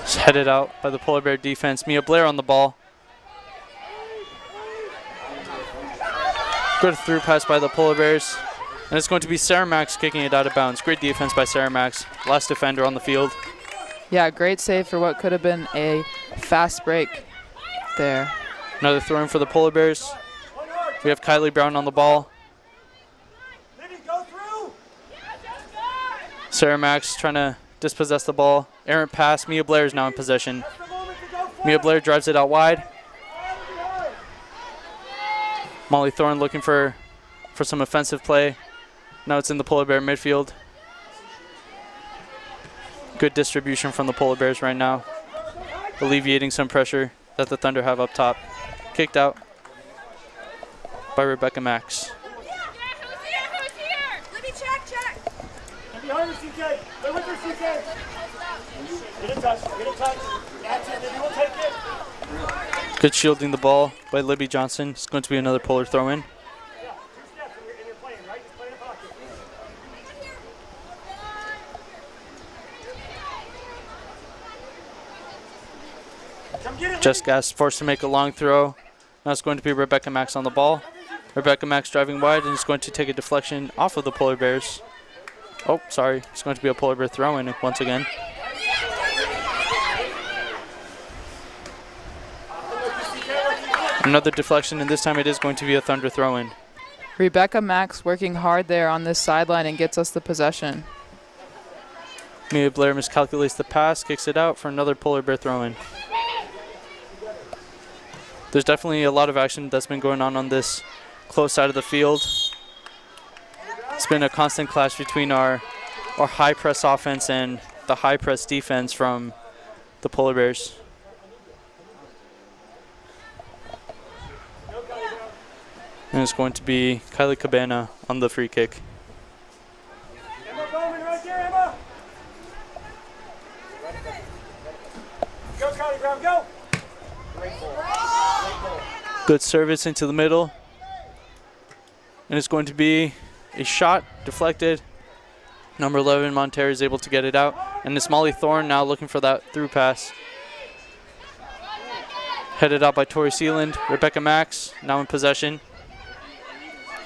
Speaker 2: It's headed out by the Polar Bear defense. Mia Blair on the ball. Good through pass by the Polar Bears. And it's going to be Sarah Max kicking it out of bounds. Great defense by Sarah Max. Last defender on the field.
Speaker 3: Yeah, great save for what could have been a fast break there.
Speaker 2: Another throw in for the Polar Bears. We have Kylie Brown on the ball. Sarah Max trying to dispossess the ball. Errant pass. Mia Blair is now in possession. Mia Blair drives it out wide. Molly Thorne looking for some offensive play. Now it's in the Polar Bear midfield. Good distribution from the Polar Bears right now, alleviating some pressure that the Thunder have up top. Kicked out by Rebecca Max.
Speaker 4: Let me check. Behind her, CK. They're with her, CK. Get a touch. That's it. Then you will take it.
Speaker 2: Good shielding the ball by Libby Johnson. It's going to be another Polar throw-in.
Speaker 4: Yeah, 2 steps and you're playing, right? Just play in the pocket. Come get it,
Speaker 2: Jessica is forced to make a long throw. Now it's going to be Rebecca Max on the ball. Rebecca Max driving wide and is going to take a deflection off of the Polar Bears. Oh, sorry. It's going to be a Polar Bear throw-in once again. Another deflection, and this time it is going to be a Thunder throw-in.
Speaker 3: Rebecca Max working hard there on this sideline and gets us the possession.
Speaker 2: Mia Blair miscalculates the pass, kicks it out for another Polar Bear throw-in. There's definitely a lot of action that's been going on this close side of the field. It's been a constant clash between our high press offense and the high press defense from the Polar Bears. And it's going to be Kylie Cabana on the free kick.
Speaker 4: Emma Bowman right there, Emma. Go, Kylie Brown, go.
Speaker 2: Good service into the middle. And it's going to be a shot deflected. Number 11, Monter, is able to get it out. And it's Molly Thorne now looking for that through pass. Headed out by Tori Sealand. Rebecca Max now in possession.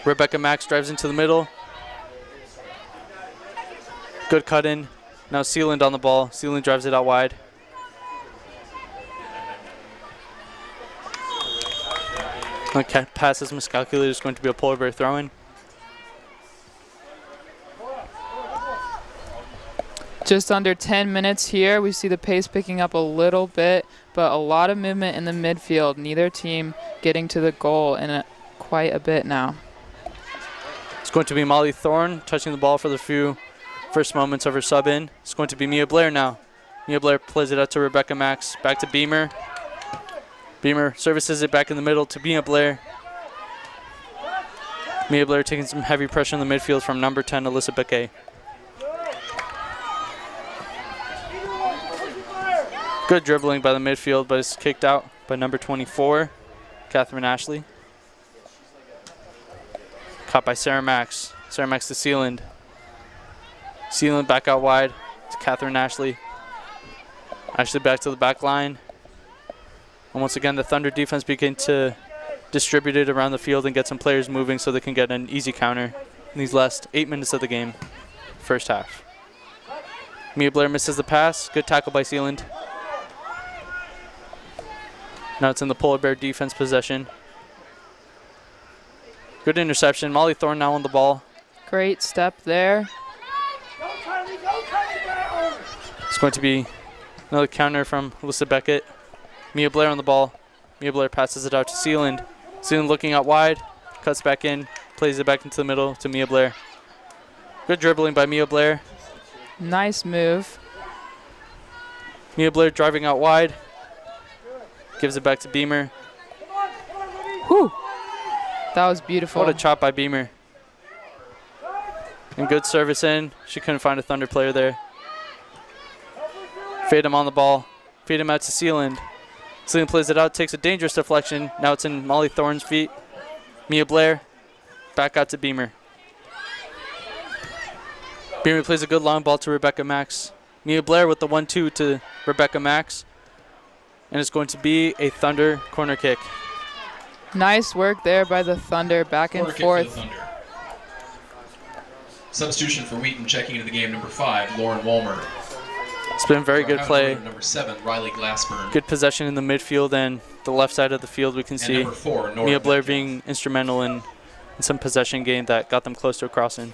Speaker 2: Rebecca Max drives into the middle. Good cut in. Now Sealand on the ball. Sealand drives it out wide. The pass is miscalculated. It's going to be a Polar Bear throw-in.
Speaker 3: Just under 10 minutes here. We see the pace picking up a little bit, but a lot of movement in the midfield. Neither team getting to the goal in quite a bit now.
Speaker 2: It's going to be Molly Thorne touching the ball for the few first moments of her sub-in. It's going to be Mia Blair now. Mia Blair plays it out to Rebecca Max. Back to Beamer. Beamer services it back in the middle to Mia Blair. Mia Blair taking some heavy pressure in the midfield from number 10, Alyssa Becquet. Good dribbling by the midfield, but it's kicked out by number 24, Catherine Ashley. Caught by Sarah Max. Sarah Max to Sealand. Sealand back out wide to Catherine Ashley. Ashley back to the back line. And once again, the Thunder defense begin to distribute it around the field and get some players moving so they can get an easy counter in these last 8 minutes of the game, first half. Mia Blair misses the pass. Good tackle by Sealand. Now it's in the Polar Bear defense possession. Good interception. Molly Thorne now on the ball.
Speaker 3: Great step there.
Speaker 2: It's going to be another counter from Alyssa Beckett. Mia Blair on the ball. Mia Blair passes it out to Sealand. Sealand looking out wide. Cuts back in. Plays it back into the middle to Mia Blair. Good dribbling by Mia Blair.
Speaker 3: Nice move.
Speaker 2: Mia Blair driving out wide. Gives it back to Beamer.
Speaker 3: Whew. That was beautiful.
Speaker 2: What a chop by Beamer. And good service in. She couldn't find a Thunder player there. Fade him on the ball. Feed him out to Sealand. Sealand plays it out, takes a dangerous deflection. Now it's in Molly Thorne's feet. Mia Blair. Back out to Beamer. Beamer plays a good long ball to Rebecca Max. Mia Blair with the 1-2 to Rebecca Max. And it's going to be a Thunder corner kick.
Speaker 3: Nice work there by the Thunder, back and forth.
Speaker 1: Thunder. Substitution for Wheaton, checking into the game, number 5, Lauren Walmer.
Speaker 2: It's been very good play.
Speaker 1: Number 7, Riley Glassburn.
Speaker 2: Good possession in the midfield and the left side of the field. We can
Speaker 1: and
Speaker 2: see
Speaker 1: number 4,
Speaker 2: Mia Blair being instrumental in some possession gain that got them close to a crossing.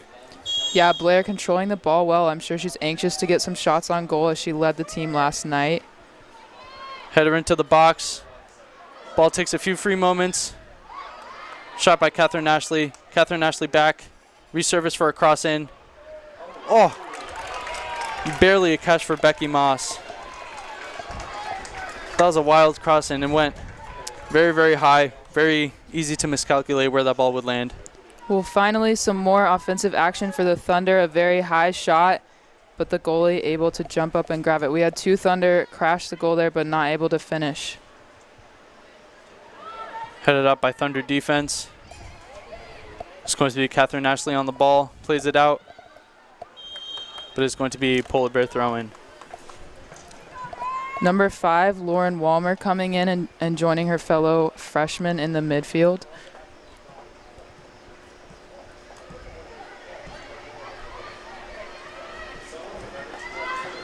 Speaker 3: Yeah, Blair controlling the ball well. I'm sure she's anxious to get some shots on goal as she led the team last night.
Speaker 2: Header into the box. Ball takes a few free moments. Shot by Catherine Ashley. Catherine Ashley back. Reservice for a cross in. Oh! Barely a catch for Becky Moss. That was a wild cross in and went very, very high. Very easy to miscalculate where that ball would land.
Speaker 3: Well, finally some more offensive action for the Thunder. A very high shot, but the goalie able to jump up and grab it. We had 2 Thunder crash the goal there, but not able to finish.
Speaker 2: Headed up by Thunder defense. It's going to be Catherine Ashley on the ball. Plays it out. But it's going to be Polar Bear throw-in.
Speaker 3: Number 5, Lauren Walmer coming in and joining her fellow freshman in the midfield.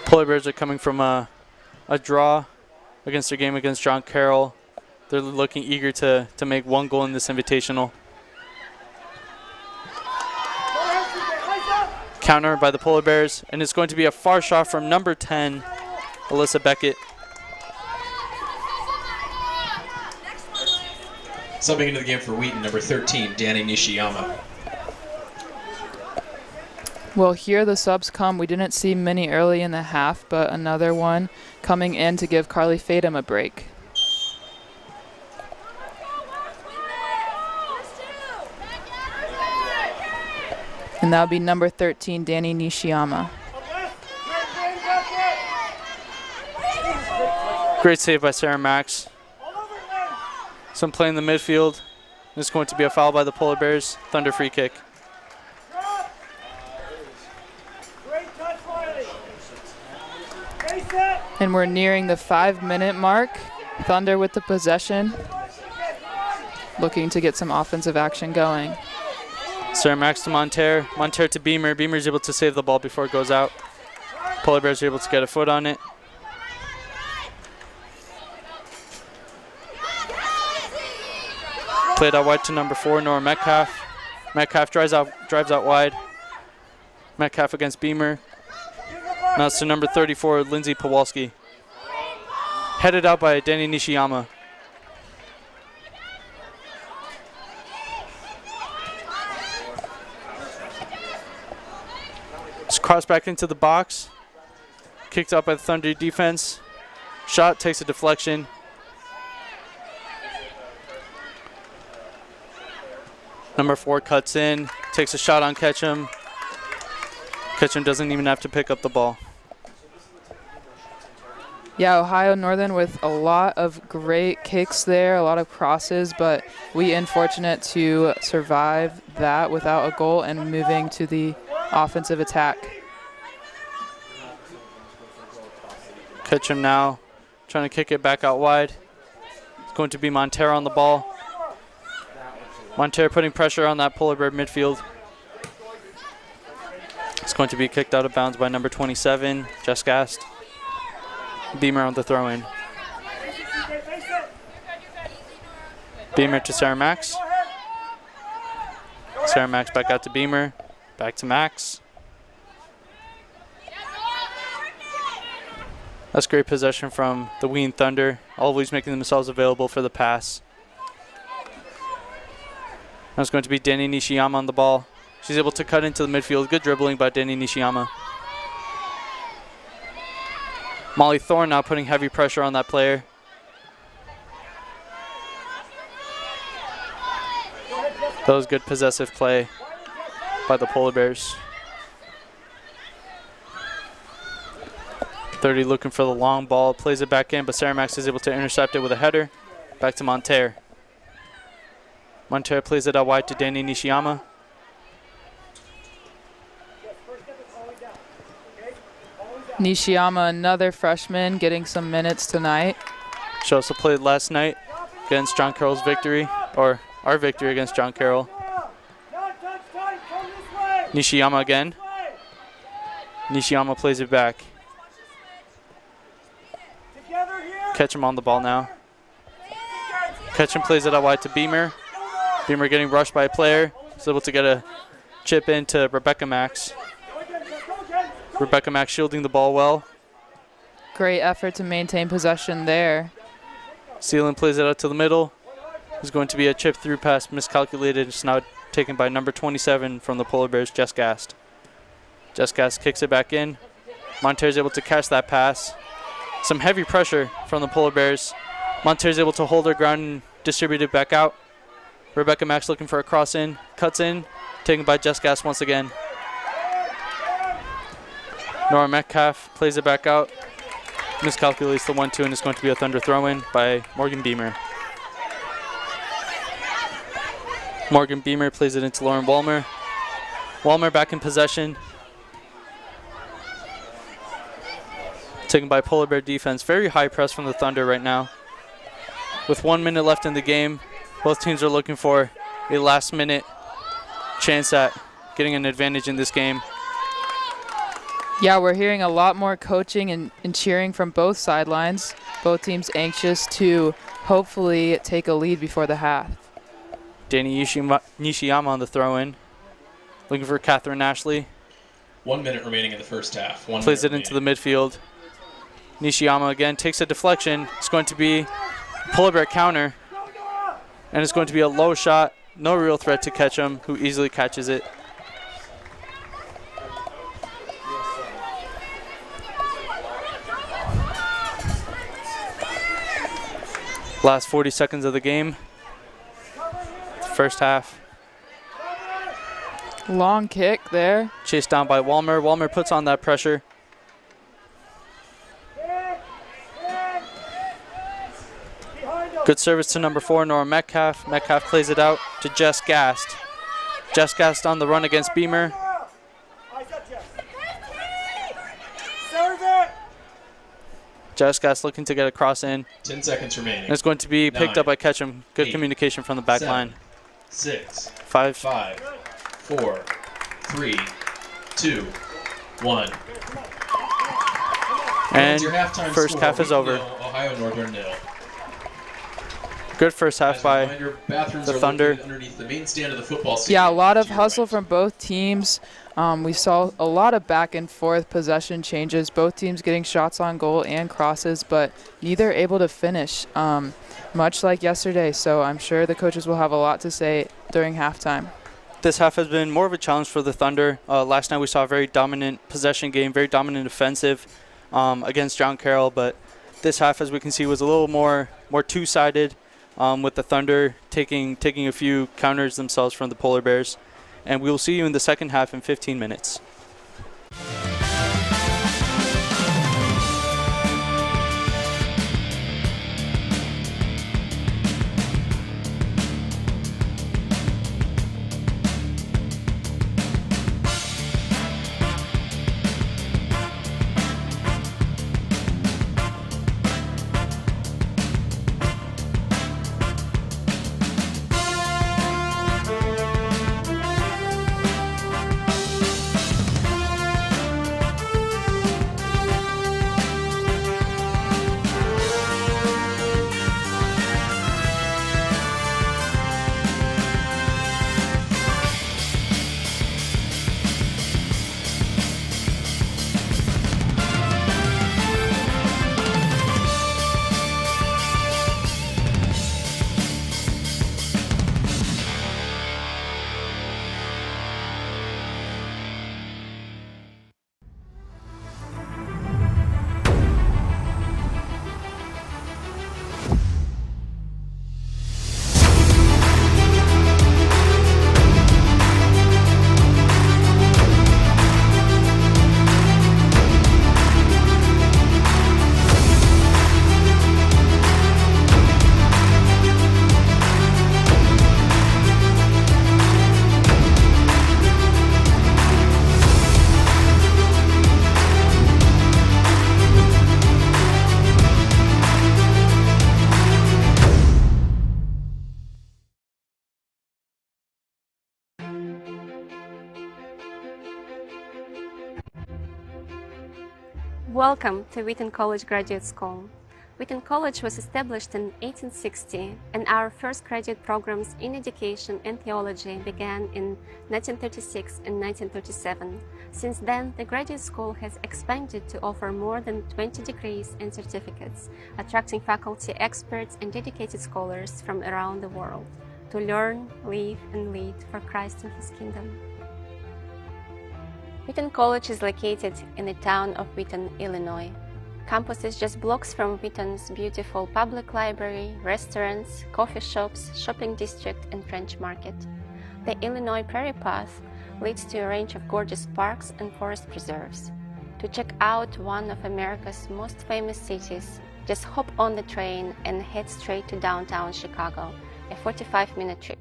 Speaker 2: Polar Bears are coming from a draw against their game against John Carroll. They're looking eager to make 1 goal in this invitational. Counter by the Polar Bears, and it's going to be a far shot from number 10, Alyssa Beckett.
Speaker 1: Subbing into the game for Wheaton, number 13, Danny Nishiyama.
Speaker 3: Well, here the subs come. We didn't see many early in the half, but another one coming in to give Carly Fadum a break. And that would be number 13, Danny Nishiyama.
Speaker 2: Great save by Sarah Max. Some play in the midfield. It's going to be a foul by the Polar Bears. Thunder free kick.
Speaker 3: And we're nearing the 5-minute mark. Thunder with the possession, looking to get some offensive action going.
Speaker 2: Sarah Max to Monterre. Monterre to Beamer. Beamer's able to save the ball before it goes out. Polar Bears are able to get a foot on it. Played out wide to number 4, Nora Metcalf. Metcalf drives out wide. Metcalf against Beamer. Now it's to number 34, Lindsay Pawalski. Headed out by Danny Nishiyama. Just cross back into the box. Kicked out by the Thunder defense. Shot takes a deflection. Number 4 cuts in, takes a shot on Ketchum. Ketchum doesn't even have to pick up the ball.
Speaker 3: Yeah, Ohio Northern with a lot of great kicks there, a lot of crosses, but we unfortunate to survive that without a goal and moving to the offensive attack.
Speaker 2: Ketchum now trying to kick it back out wide. It's going to be Montero on the ball. Montero putting pressure on that Polar Bear midfield. It's going to be kicked out of bounds by number 27, Jess Gast. Beamer on the throw-in. Beamer to Sarah Max. Sarah Max back out to Beamer. Back to Max. That's great possession from the Wheaton Thunder, always making themselves available for the pass. Now it's going to be Danny Nishiyama on the ball. She's able to cut into the midfield. Good dribbling by Danny Nishiyama. Molly Thorne now putting heavy pressure on that player. That was good possessive play by the Polar Bears. 30 looking for the long ball, plays it back in, but Sarah Max is able to intercept it with a header. Back to Montero. Montero plays it out wide to Danny Nishiyama.
Speaker 3: Nishiyama, another freshman, getting some minutes tonight.
Speaker 2: She also played last night against John Carroll's victory, or our victory against John Carroll. Nishiyama again. Nishiyama plays it back. Ketchum on the ball now. Ketchum plays it out wide to Beamer. Beamer getting rushed by a player. Is able to get a chip into Rebecca Max. Rebecca Max shielding the ball well.
Speaker 3: Great effort to maintain possession there.
Speaker 2: Sealand plays it out to the middle. There's going to be a chip through pass miscalculated. It's now taken by number 27 from the Polar Bears, Jess Gast. Jess Gast kicks it back in. Montero's able to catch that pass. Some heavy pressure from the Polar Bears. Montero's able to hold her ground and distribute it back out. Rebecca Max looking for a cross in. Cuts in. Taken by Jess Gast once again. Nora Metcalf plays it back out. Miscalculates the 1-2 and it's going to be a Thunder throw-in by Morgan Beamer. Morgan Beamer plays it into Lauren Walmer. Walmer back in possession. Taken by Polar Bear defense. Very high press from the Thunder right now. With 1 minute left in the game, both teams are looking for a last-minute chance at getting an advantage in this game.
Speaker 3: Yeah, we're hearing a lot more coaching and cheering from both sidelines. Both teams anxious to hopefully take a lead before the half.
Speaker 2: Danny Nishiyama on the throw-in. Looking for Catherine Ashley.
Speaker 1: 1 minute remaining in the first half.
Speaker 2: Plays it into the midfield. Nishiyama again takes a deflection. It's going to be Polar Bear counter. And it's going to be a low shot. No real threat to Ketchum, who easily catches it. Last 40 seconds of the game. First half.
Speaker 3: Long kick there.
Speaker 2: Chased down by Walmer. Walmer puts on that pressure. Good service to number 4, Nora Metcalf. Metcalf plays it out to Jess Gast. Jess Gast on the run against Beamer. Jess Gast looking to get a cross in.
Speaker 1: 10 seconds remaining.
Speaker 2: And it's going to be picked
Speaker 1: 9,
Speaker 2: up by Ketchum. Good
Speaker 1: 8,
Speaker 2: communication from the back
Speaker 1: 7,
Speaker 2: line.
Speaker 1: 6,
Speaker 2: 5,
Speaker 1: 4, 3, 2, 1.
Speaker 2: And
Speaker 1: Your halftime
Speaker 2: first
Speaker 1: score,
Speaker 2: half is over.
Speaker 1: Nil, Ohio Northern 0.
Speaker 2: Good first half by the Thunder.
Speaker 1: Underneath the main stand of the football
Speaker 3: Yeah, a lot of
Speaker 1: to your
Speaker 3: hustle
Speaker 1: right.
Speaker 3: from both teams. We saw a lot of back and forth possession changes. Both teams getting shots on goal and crosses, but neither able to finish, much like yesterday. So I'm sure the coaches will have a lot to say during halftime.
Speaker 2: This half has been more of a challenge for the Thunder. Last night we saw a very dominant possession game, very dominant offensive against John Carroll, but this half, as we can see, was a little more two-sided. With the Thunder taking a few counters themselves from the Polar Bears. And we will see you in the second half in 15 minutes.
Speaker 5: Welcome to Wheaton College Graduate School. Wheaton College was established in 1860, and our first graduate programs in education and theology began in 1936 and 1937. Since then, the graduate school has expanded to offer more than 20 degrees and certificates, attracting faculty experts and dedicated scholars from around the world to learn, live, and lead for Christ and His kingdom. Wheaton College is located in the town of Wheaton, Illinois. Campus is just blocks from Wheaton's beautiful public library, restaurants, coffee shops, shopping district, and French market. The Illinois Prairie Path leads to a range of gorgeous parks and forest preserves. To check out one of America's most famous cities, just hop on the train and head straight to downtown Chicago, a 45-minute trip.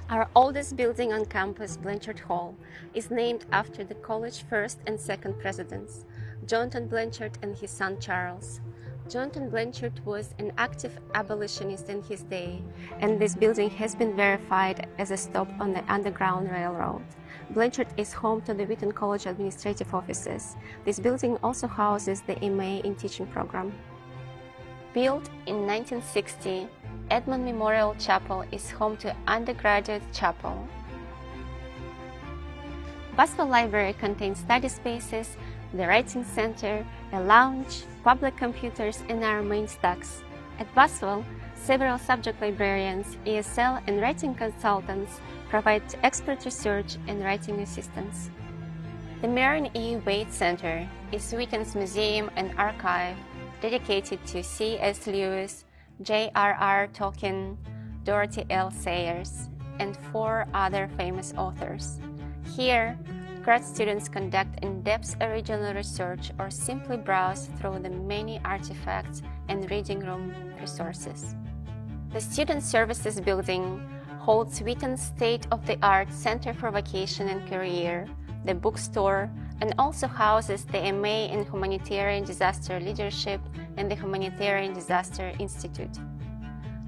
Speaker 5: Our oldest building on campus, Blanchard Hall, is named after the college's first and second presidents, Jonathan Blanchard and his son Charles. Jonathan Blanchard was an active abolitionist in his day, and this building has been verified as a stop on the Underground Railroad. Blanchard is home to the Wheaton College administrative offices. This building also houses the MA in Teaching program. Built in 1960, Edmond Memorial Chapel is home to Undergraduate Chapel. Buswell Library contains study spaces, the Writing Center, a lounge, public computers, and our main stacks. At Buswell, several subject librarians, ESL, and writing consultants provide expert research and writing assistance. The Marion E. Wade Center is Wheaton's museum and archive dedicated to C.S. Lewis, J.R.R. Tolkien, Dorothy L. Sayers, and 4 other famous authors. Here, grad students conduct in-depth original research or simply browse through the many artifacts and reading room resources. The Student Services Building holds Wheaton's state-of-the-art Center for Vocation and Career, the bookstore, and also houses the MA in Humanitarian Disaster Leadership and the Humanitarian Disaster Institute.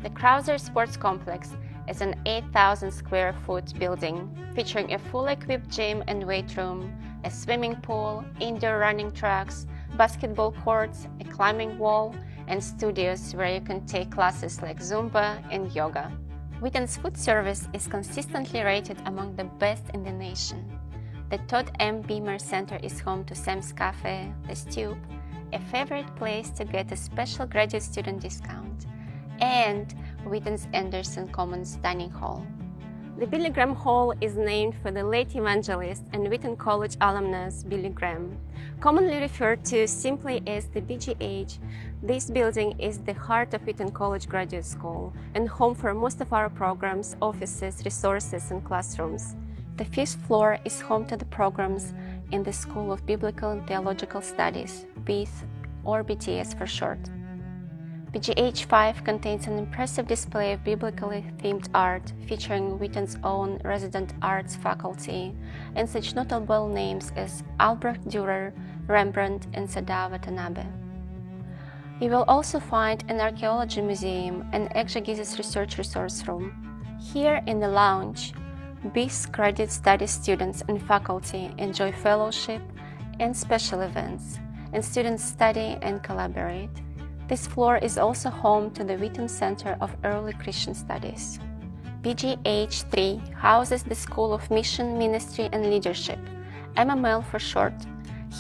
Speaker 5: The Krauser Sports Complex is an 8,000 square foot building featuring a fully equipped gym and weight room, a swimming pool, indoor running tracks, basketball courts, a climbing wall, and studios where you can take classes like Zumba and yoga. Wheaton's food service is consistently rated among the best in the nation. The Todd M. Beamer Center is home to Sam's Cafe, The Stoop, a favorite place to get a special graduate student discount, and Wheaton's Anderson Commons Dining Hall. The Billy Graham Hall is named for the late evangelist and Wheaton College alumnus Billy Graham. Commonly referred to simply as the BGH, this building is the heart of Wheaton College Graduate School and home for most of our programs, offices, resources, and classrooms. The 5th floor is home to the programs in the School of Biblical and Theological Studies, BITH, or BTS for short. BGH 5 contains an impressive display of biblically themed art featuring Wheaton's own resident arts faculty and such notable names as Albrecht Dürer, Rembrandt, and Sadao Watanabe. You will also find an archaeology museum and exegesis research resource room. Here in the lounge, BIS graduate studies students and faculty enjoy fellowship and special events, and students study and collaborate. This floor is also home to the Wheaton Center of Early Christian Studies. BGH3 houses the School of Mission, Ministry, and Leadership, MML for short.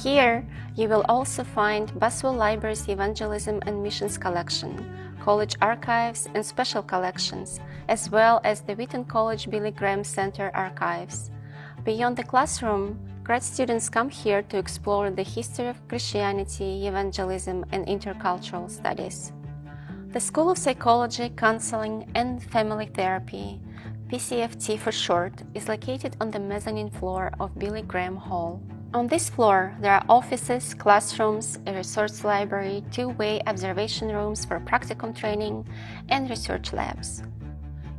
Speaker 5: Here, you will also find Buswell Library's Evangelism and Missions collection, college archives, and special collections, as well as the Wheaton College Billy Graham Center archives. Beyond the classroom, grad students come here to explore the history of Christianity, evangelism, and intercultural studies. The School of Psychology, Counseling, and Family Therapy, PCFT for short, is located on the mezzanine floor of Billy Graham Hall. On this floor, there are offices, classrooms, a resource library, two-way observation rooms for practicum training, and research labs.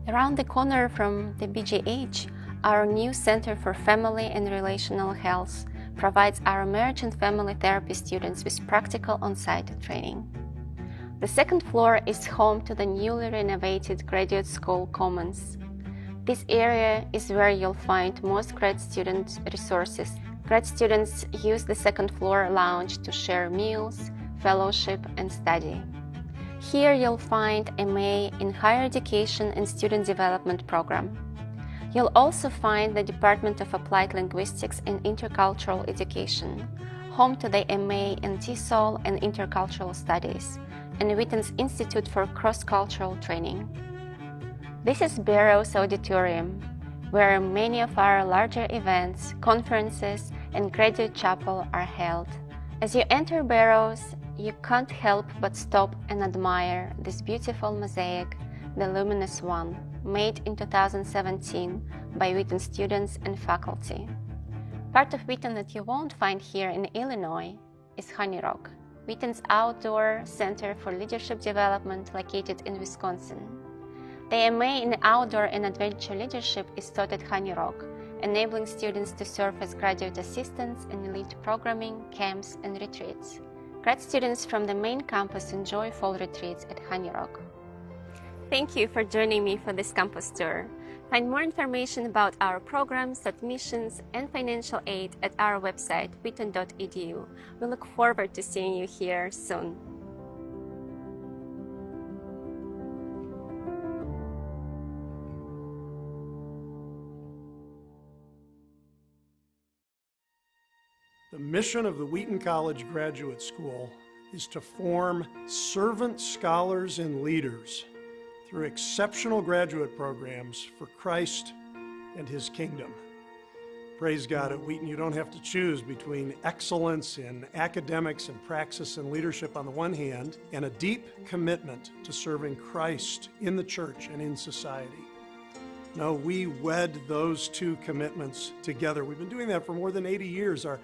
Speaker 5: Around the corner from the BGH, our new Center for Family and Relational Health provides our marriage and family therapy students with practical on-site training. The 2nd floor is home to the newly renovated Graduate School Commons. This area is where you'll find most grad student resources, Grad students use the second floor lounge to share meals, fellowship, and study. Here you'll find MA in Higher Education and Student Development program. You'll also find the Department of Applied Linguistics and Intercultural Education, home to the MA in TESOL and Intercultural Studies, and Wheaton's Institute for Cross-Cultural Training. This is Barrows Auditorium, where many of our larger events, conferences, and graduate chapel are held. As you enter Barrows, you can't help but stop and admire this beautiful mosaic, the Luminous One, made in 2017 by Wheaton students and faculty. Part of Wheaton that you won't find here in Illinois is Honey Rock, Wheaton's outdoor center for leadership development located in Wisconsin. The MA in Outdoor and Adventure Leadership is taught at Honey Rock, enabling students to serve as graduate assistants in elite programming, camps, and retreats. Grad students from the main campus enjoy fall retreats at Honey Rock. Thank you for joining me for this campus tour. Find more information about our programs, admissions, and financial aid at our website, wheaton.edu. We look forward to seeing you here soon.
Speaker 6: The mission of the Wheaton College Graduate School is to form servant scholars and leaders through exceptional graduate programs for Christ and His kingdom. Praise God, at Wheaton you don't have to choose between excellence in academics and praxis and leadership on the one hand, and a deep commitment to serving Christ in the church and in society. No, we wed those two commitments together. We've been doing that for more than 80 years. Our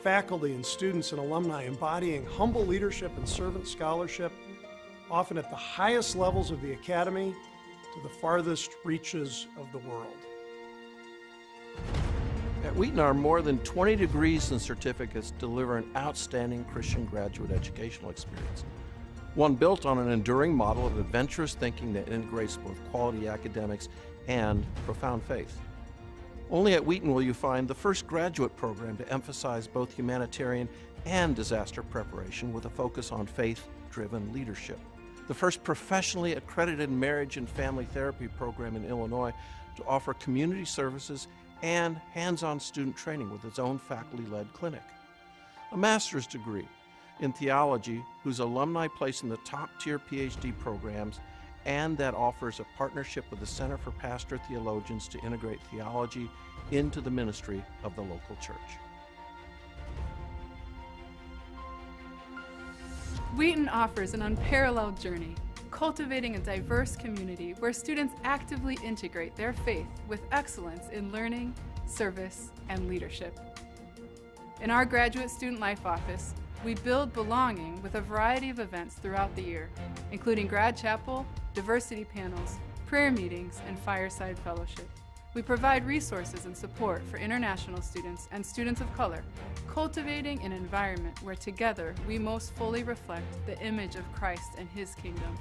Speaker 6: faculty and students and alumni embodying humble leadership and servant scholarship, often at the highest levels of the academy to the farthest reaches of the world.
Speaker 7: At Wheaton, our more than 20 degrees and certificates deliver an outstanding Christian graduate educational experience, one built on an enduring model of adventurous thinking that integrates both quality academics and profound faith. Only at Wheaton will you find the first graduate program to emphasize both humanitarian and disaster preparation with a focus on faith-driven leadership. The first professionally accredited marriage and family therapy program in Illinois to offer community services and hands-on student training with its own faculty-led clinic. A master's degree in theology whose alumni place in the top-tier PhD programs, and that offers a partnership with the Center for Pastor Theologians to integrate theology into the ministry of the local church.
Speaker 8: Wheaton offers an unparalleled journey, cultivating a diverse community where students actively integrate their faith with excellence in learning, service, and leadership. In our Graduate Student Life Office, we build belonging with a variety of events throughout the year, including grad chapel, diversity panels, prayer meetings, and fireside fellowship. We provide resources and support for international students and students of color, cultivating an environment where together we most fully reflect the image of Christ and His kingdom.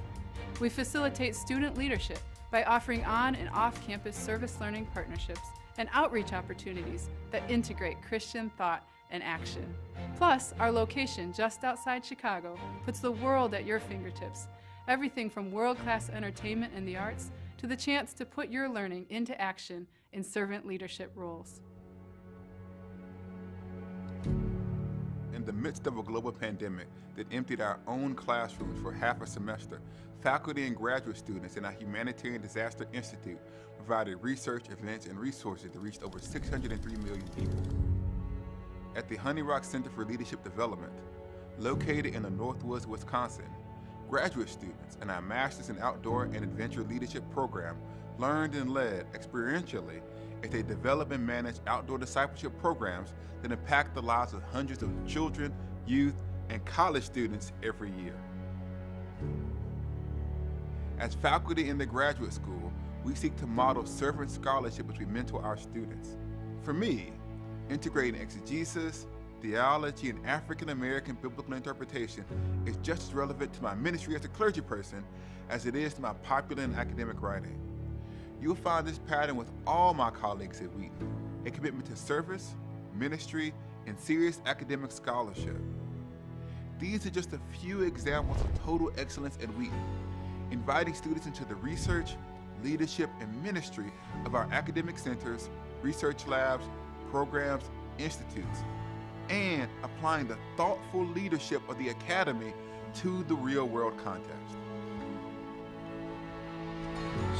Speaker 8: We facilitate student leadership by offering on and off-campus service learning partnerships and outreach opportunities that integrate Christian thought and action. Plus, our location just outside Chicago puts the world at your fingertips. Everything from world-class entertainment and the arts to the chance to put your learning into action in servant leadership roles.
Speaker 9: In the midst of a global pandemic that emptied our own classrooms for half a semester, faculty and graduate students in our Humanitarian Disaster Institute provided research, events, and resources that reached over 603 million people. At the Honey Rock Center for Leadership Development, located in the Northwoods, Wisconsin, graduate students in our Masters in Outdoor and Adventure Leadership program learned and led experientially as they develop and manage outdoor discipleship programs that impact the lives of hundreds of children, youth, and college students every year. As faculty in the graduate school, we seek to model servant scholarship as we mentor our students. For me, integrating exegesis, theology, and African American biblical interpretation is just as relevant to my ministry as a clergy person as it is to my popular and academic writing. You'll find this pattern with all my colleagues at Wheaton, a commitment to service, ministry, and serious academic scholarship. These are just a few examples of total excellence at Wheaton, inviting students into the research, leadership, and ministry of our academic centers, research labs, programs, institutes, and applying the thoughtful leadership of the academy to the real-world context.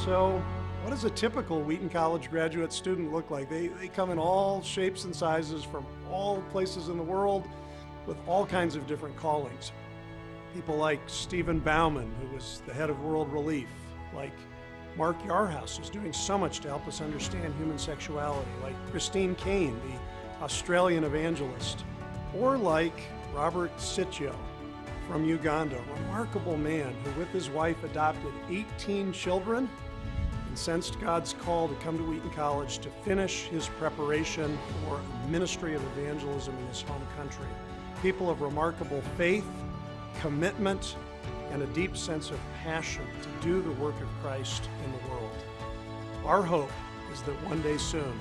Speaker 6: So, what does a typical Wheaton College graduate student look like? They come in all shapes and sizes from all places in the world with all kinds of different callings. People like Stephen Bauman, who was the head of World Relief, like Mark Yarhouse, who's doing so much to help us understand human sexuality, like Christine Kane, the Australian evangelist, or like Robert Sityo from Uganda, a remarkable man who with his wife adopted 18 children and sensed God's call to come to Wheaton College to finish his preparation for a ministry of evangelism in his home country. People of remarkable faith, commitment, and a deep sense of passion to do the work of Christ in the world. Our hope is that one day soon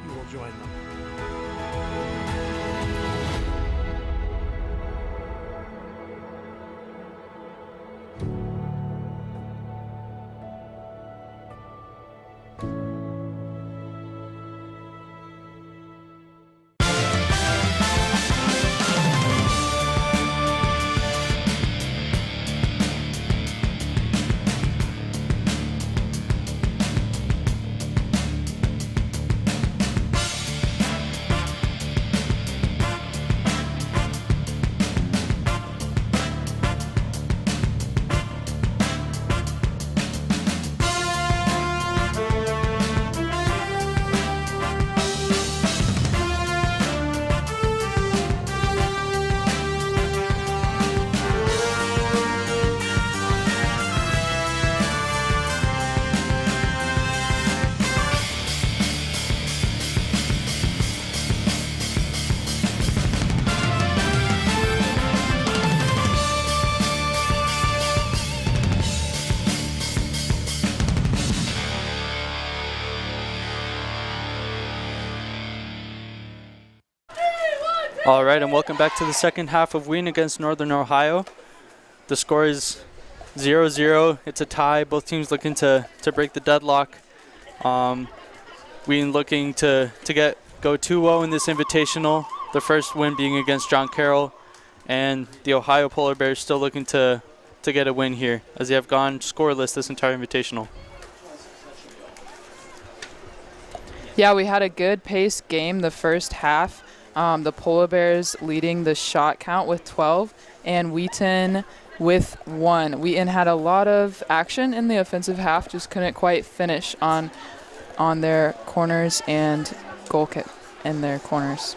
Speaker 6: you will join them.
Speaker 2: All right, and welcome back to the second half of Wheaton against Northern Ohio. The score is 0-0. It's a tie. Both teams looking to break the deadlock. Wheaton looking to go 2-0 in this invitational. The first win being against John Carroll, and the Ohio Polar Bears still looking to get a win here, as they have gone scoreless this entire invitational.
Speaker 3: Yeah, we had a good paced game the first half. The Polar Bears leading the shot count with 12 and Wheaton with 1. Wheaton had a lot of action in the offensive half, just couldn't quite finish on their corners and goal kick in their corners.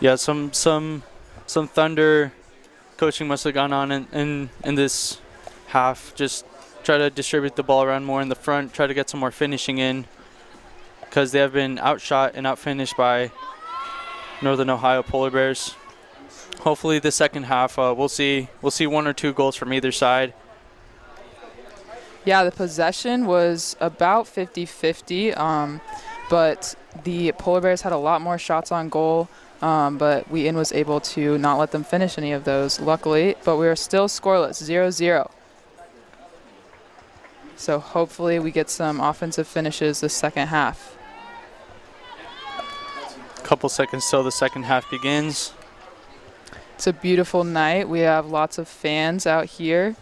Speaker 2: Yeah, some Thunder coaching must have gone on in this half. Just try to distribute the ball around more in the front, try to get some more finishing in, because they have been outshot and outfinished by Northern Ohio Polar Bears. Hopefully the second half we'll see 1 or 2 goals from either side.
Speaker 3: Yeah, the possession was about 50-50, but the Polar Bears had a lot more shots on goal, but Wheaton was able to not let them finish any of those, luckily, but we are still scoreless, 0-0. So hopefully we get some offensive finishes the second half.
Speaker 2: Couple seconds till the second half begins.
Speaker 3: It's a beautiful night. We have lots of fans out here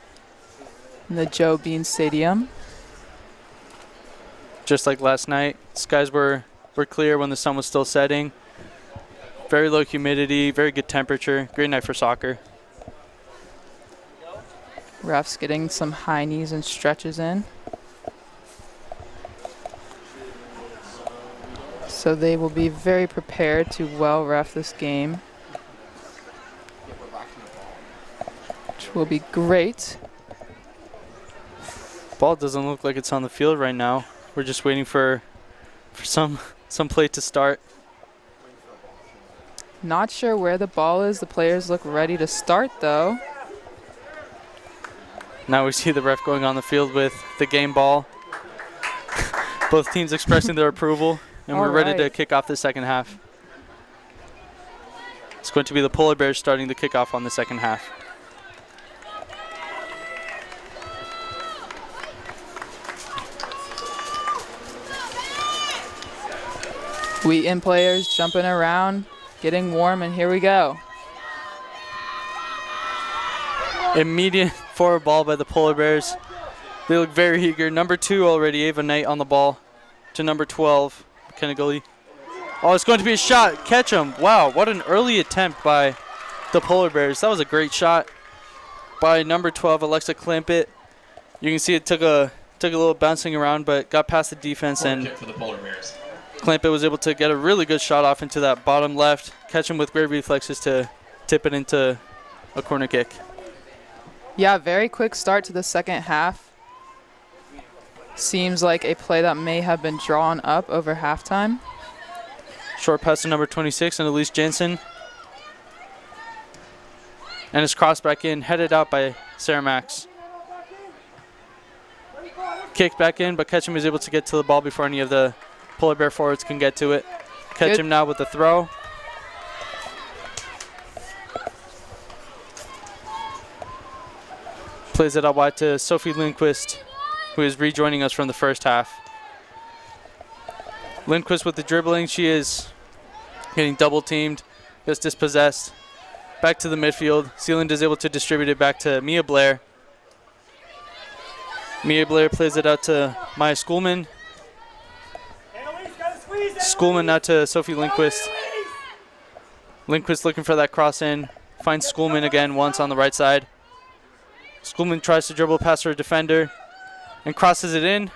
Speaker 3: in the Joe Bean Stadium.
Speaker 2: Just like last night, skies were clear when the sun was still setting. Very low humidity, very good temperature. Great night for soccer.
Speaker 3: Refs getting some high knees and stretches in. So they will be very prepared to well ref this game, which will be great.
Speaker 2: Ball doesn't look like it's on the field right now. We're just waiting for some play to start.
Speaker 3: Not sure where the ball is. The players look ready to start though.
Speaker 2: Now we see the ref going on the field with the game ball. Both teams expressing their approval. And we're ready to kick off the second half. It's going to be the Polar Bears starting the kickoff on the second half.
Speaker 3: Wheaton players jumping around, getting warm, and here we go.
Speaker 2: Immediate forward ball by the Polar Bears. They look very eager. Number 2 already, Ava Knight on the ball to number 12, McKenna Gully. Oh, it's going to be a shot. Catch him. Wow, what an early attempt by the Polar Bears. That was a great shot by number 12, Alexa Clampett. You can see it took a little bouncing around, but got past the defense, and
Speaker 1: kick for the Polar Bears.
Speaker 2: Clampett was able to get a really good shot off into that bottom left, catch him with great reflexes to tip it into a corner kick.
Speaker 3: Yeah, very quick start to the second half. Seems like a play that may have been drawn up over halftime.
Speaker 2: Short pass to number 26 and Elise Jensen. And it's crossed back in, headed out by Sarah Max. Kicked back in, but Ketchum is able to get to the ball before any of the Polar Bear forwards can get to it. Ketchum now with the throw. Plays it out wide to Sophie Lindquist, who is rejoining us from the first half. Lindquist with the dribbling. She is getting double teamed, gets dispossessed. Back to the midfield. Sealand is able to distribute it back to Mia Blair. Mia Blair plays it out to Maya Schoolman. Schoolman now to Sophie Lindquist. Lindquist looking for that cross in. Finds Schoolman again once on the right side. Schoolman tries to dribble past her defender and crosses it in.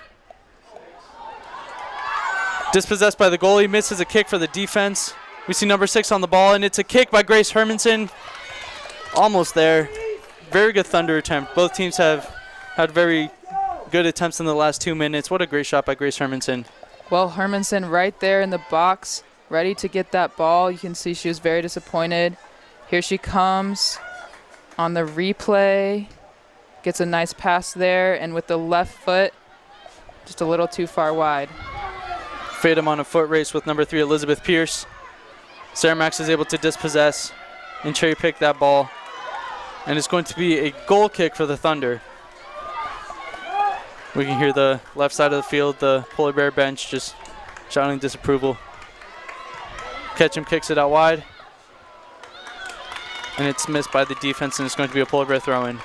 Speaker 2: Dispossessed by the goalie, misses a kick for the defense. We see number 6 on the ball, and it's a kick by Grace Hermanson. Almost there. Very good Thunder attempt. Both teams have had very good attempts in the last 2 minutes. What a great shot by Grace Hermanson.
Speaker 3: Well, Hermanson right there in the box, ready to get that ball. You can see she was very disappointed. Here she comes on the replay. Gets a nice pass there, and with the left foot, just a little too far wide.
Speaker 2: Fatum on a foot race with number 3, Elizabeth Pierce. Sarah Max is able to dispossess and cherry pick that ball. And it's going to be a goal kick for the Thunder. We can hear the left side of the field, the Polar Bear bench just shouting disapproval. Ketchum kicks it out wide. And it's missed by the defense, and it's going to be a Polar Bear throw-in.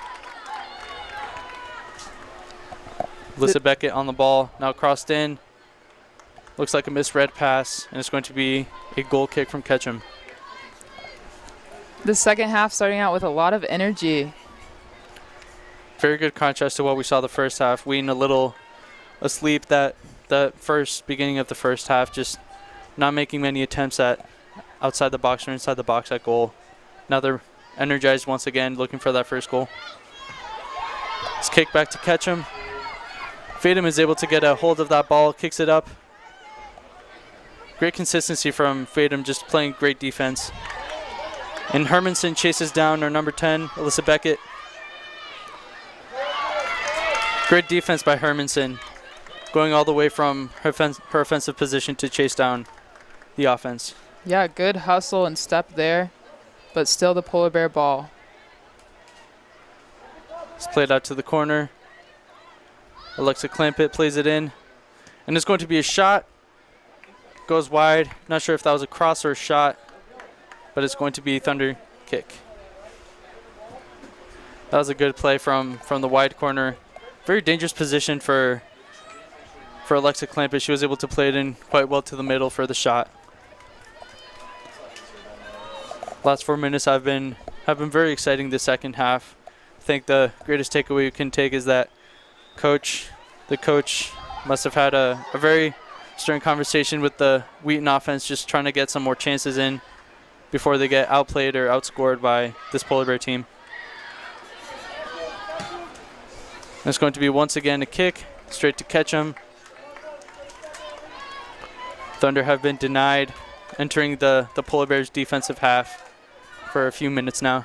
Speaker 2: Alyssa Beckett on the ball, now crossed in. Looks like a misread pass, and it's going to be a goal kick from Ketchum.
Speaker 3: The second half starting out with a lot of energy.
Speaker 2: Very good contrast to what we saw the first half. Wheaton a little asleep that first beginning of the first half, just not making many attempts at outside the box or inside the box at goal. Now they're energized once again, looking for that first goal. It's kicked back to Ketchum. Fatum is able to get a hold of that ball, kicks it up. Great consistency from Fatum, just playing great defense. And Hermanson chases down our number 10, Alyssa Beckett. Great defense by Hermanson, going all the way from her offensive position to chase down the offense.
Speaker 3: Yeah, good hustle and step there, but still the Polar Bear ball.
Speaker 2: It's played out to the corner. Alexa Clampett plays it in. And it's going to be a shot. Goes wide. Not sure if that was a cross or a shot, but it's going to be Thunder kick. That was a good play from the wide corner. Very dangerous position for Alexa Clampett. She was able to play it in quite well to the middle for the shot. Last 4 minutes have been very exciting this second half. I think the greatest takeaway we can take is that the coach must have had a very stern conversation with the Wheaton offense, just trying to get some more chances in before they get outplayed or outscored by this Polar Bear team. And it's going to be once again a kick straight to Ketchum. Thunder have been denied entering the Polar Bears defensive half for a few minutes now.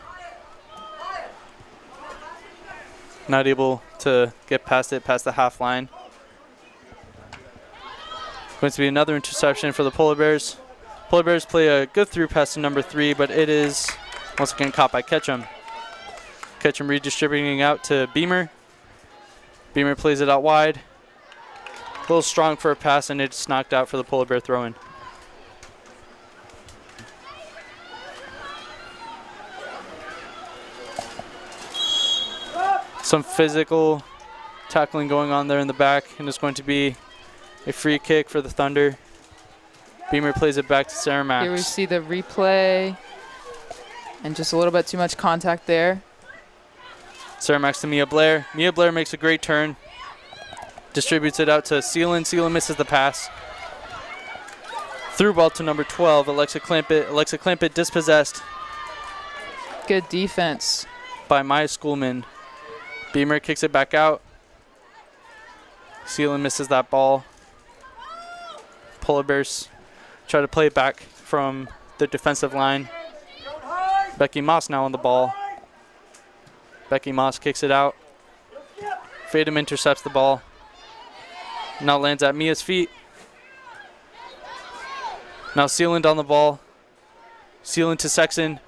Speaker 2: Not able to get past the half line. Going to be another interception for the Polar Bears. Polar Bears play a good through pass to number 3, but it is once again caught by Ketchum. Ketchum redistributing out to Beamer. Beamer plays it out wide. A little strong for a pass, and it's knocked out for the Polar Bear throw-in. Some physical tackling going on there in the back, and it's going to be a free kick for the Thunder. Beamer plays it back to Sarah Max.
Speaker 3: Here we see the replay, and just a little bit too much contact there.
Speaker 2: Sarah Max to Mia Blair. Mia Blair makes a great turn. Distributes it out to Seelan. Seelan misses the pass. Through ball to number 12, Alexa Clampett. Alexa Clampett dispossessed
Speaker 3: Good defense.
Speaker 2: by Maya Schoolman. Beamer kicks it back out. Seelan misses that ball. Polar Bears try to play it back from the defensive line. Becky Moss now on the ball. Becky Moss kicks it out. Fadum intercepts the ball. Now lands at Mia's feet. Now Sealand on the ball. Sealand to Sexton.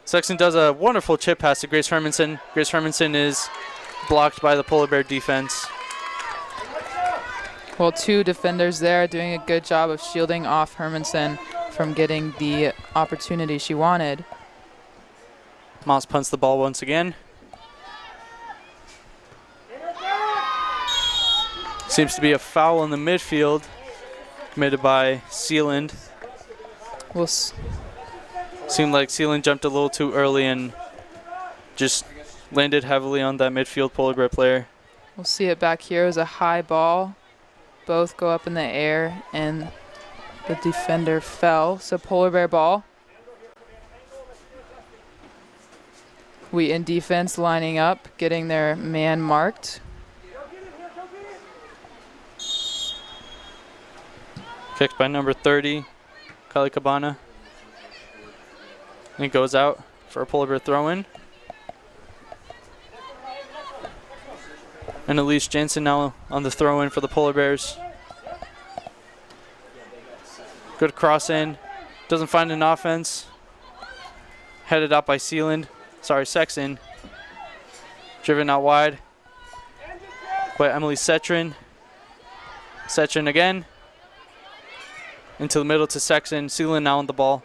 Speaker 2: Sexton does a wonderful chip pass to Grace Hermanson. Grace Hermanson is blocked by the Polar Bear defense.
Speaker 3: Well, 2 defenders there doing a good job of shielding off Hermanson from getting the opportunity she wanted.
Speaker 2: Moss punts the ball once again. Seems to be a foul in the midfield committed by Sealand. Seemed like Sealand jumped a little too early and just landed heavily on that midfield Polar Bear player.
Speaker 3: We'll see it back here. It was a high ball. Both go up in the air, and the defender fell. So Polar Bear ball. Wheaton defense lining up, getting their man marked.
Speaker 2: Kicked by number 30, Kylie Cabana. And it goes out for a Polar Bear throw-in. And Elise Jensen now on the throw-in for the Polar Bears. Good cross in. Doesn't find an offense. Headed out by Sexton. Driven out wide by Emily Setrin. Setrin again. Into the middle to Sexton. Sealand now on the ball.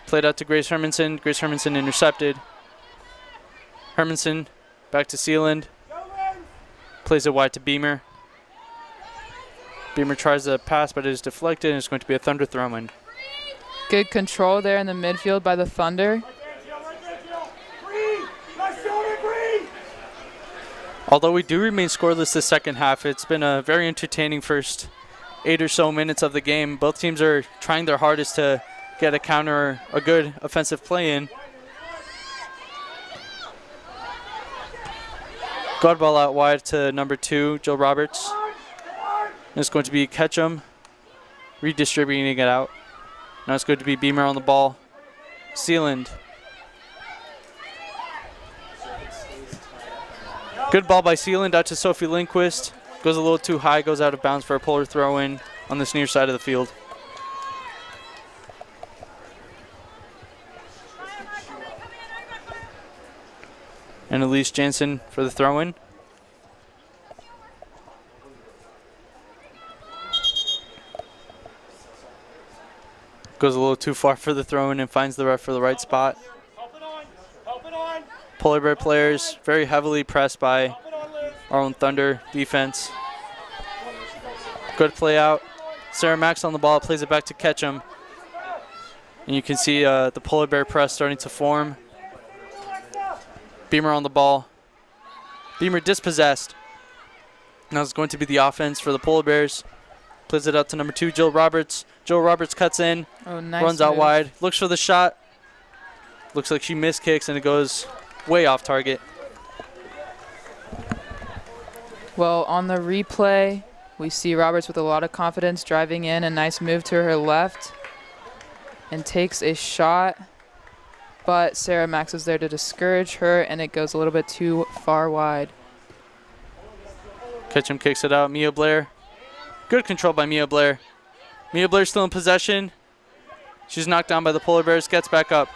Speaker 2: Played out to Grace Hermanson. Grace Hermanson intercepted. Hermanson back to Sealand. Plays it wide to Beamer. Beamer tries to pass, but it is deflected, and it's going to be a Thunder throw-in.
Speaker 3: Good control there in the midfield by the Thunder.
Speaker 2: Although we do remain scoreless this second half, it's been a very entertaining first 8 or so minutes of the game. Both teams are trying their hardest to get a counter or a good offensive play in. God ball out wide to number 2, Jill Roberts. And it's going to be Ketchum redistributing it out. Now it's going to be Beamer on the ball. Sealand. Good ball by Sealand out to Sophie Lindquist. Goes a little too high, goes out of bounds for a Polar throw-in on this near side of the field. And Elise Jansen for the throw-in. Goes a little too far for the throw-in and finds the ref for the right spot. Polar Bear players very heavily pressed by our own Thunder defense. Good play out. Sarah Max on the ball, plays it back to Ketchum. And you can see the Polar Bear press starting to form. Beamer on the ball. Beamer dispossessed. Now it's going to be the offense for the Polar Bears. Plays it out to number 2, Jill Roberts. Jill Roberts cuts in, runs out wide, looks for the shot. Looks like she missed kicks, and it goes way off target.
Speaker 3: Well, on the replay, we see Roberts with a lot of confidence driving in, a nice move to her left, and takes a shot. But Sarah Max is there to discourage her, and it goes a little bit too far wide.
Speaker 2: Ketchum kicks it out. Mia Blair. Good control by Mia Blair. Mia Blair still in possession. She's knocked down by the Polar Bears, gets back up.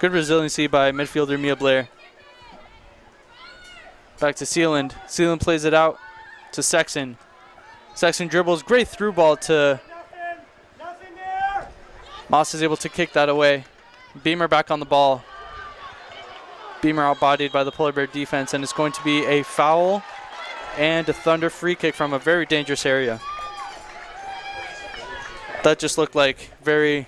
Speaker 2: Good resiliency by midfielder Mia Blair. Back to Sealand. Sealand plays it out to Sexton. Sexton dribbles, great through ball to Moss, is able to kick that away. Beamer back on the ball. Beamer outbodied by the Polar Bear defense, and it's going to be a foul and a Thunder free kick from a very dangerous area. That just looked like very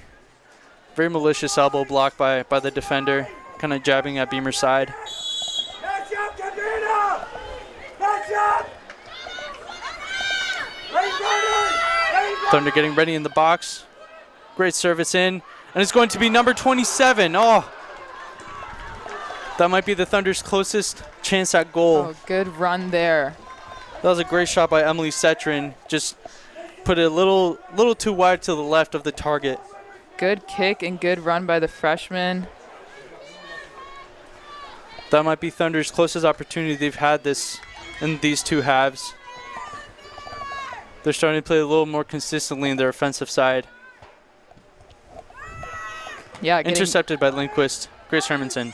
Speaker 2: malicious elbow block by the defender, kind of jabbing at Beamer's side.
Speaker 4: Match up, Katrina! Match up!
Speaker 2: Thunder getting ready in the box. Great service in, and it's going to be number 27. Oh, that might be the Thunder's closest chance at goal.
Speaker 3: Oh, good run there.
Speaker 2: That was a great shot by Emily Setrin. Just put it a little too wide to the left of the target.
Speaker 3: Good kick and good run by the freshman.
Speaker 2: That might be Thunder's closest opportunity they've had in these two halves. They're starting to play a little more consistently in their offensive side.
Speaker 3: Yeah,
Speaker 2: intercepted by Lindquist. Grace Hermanson.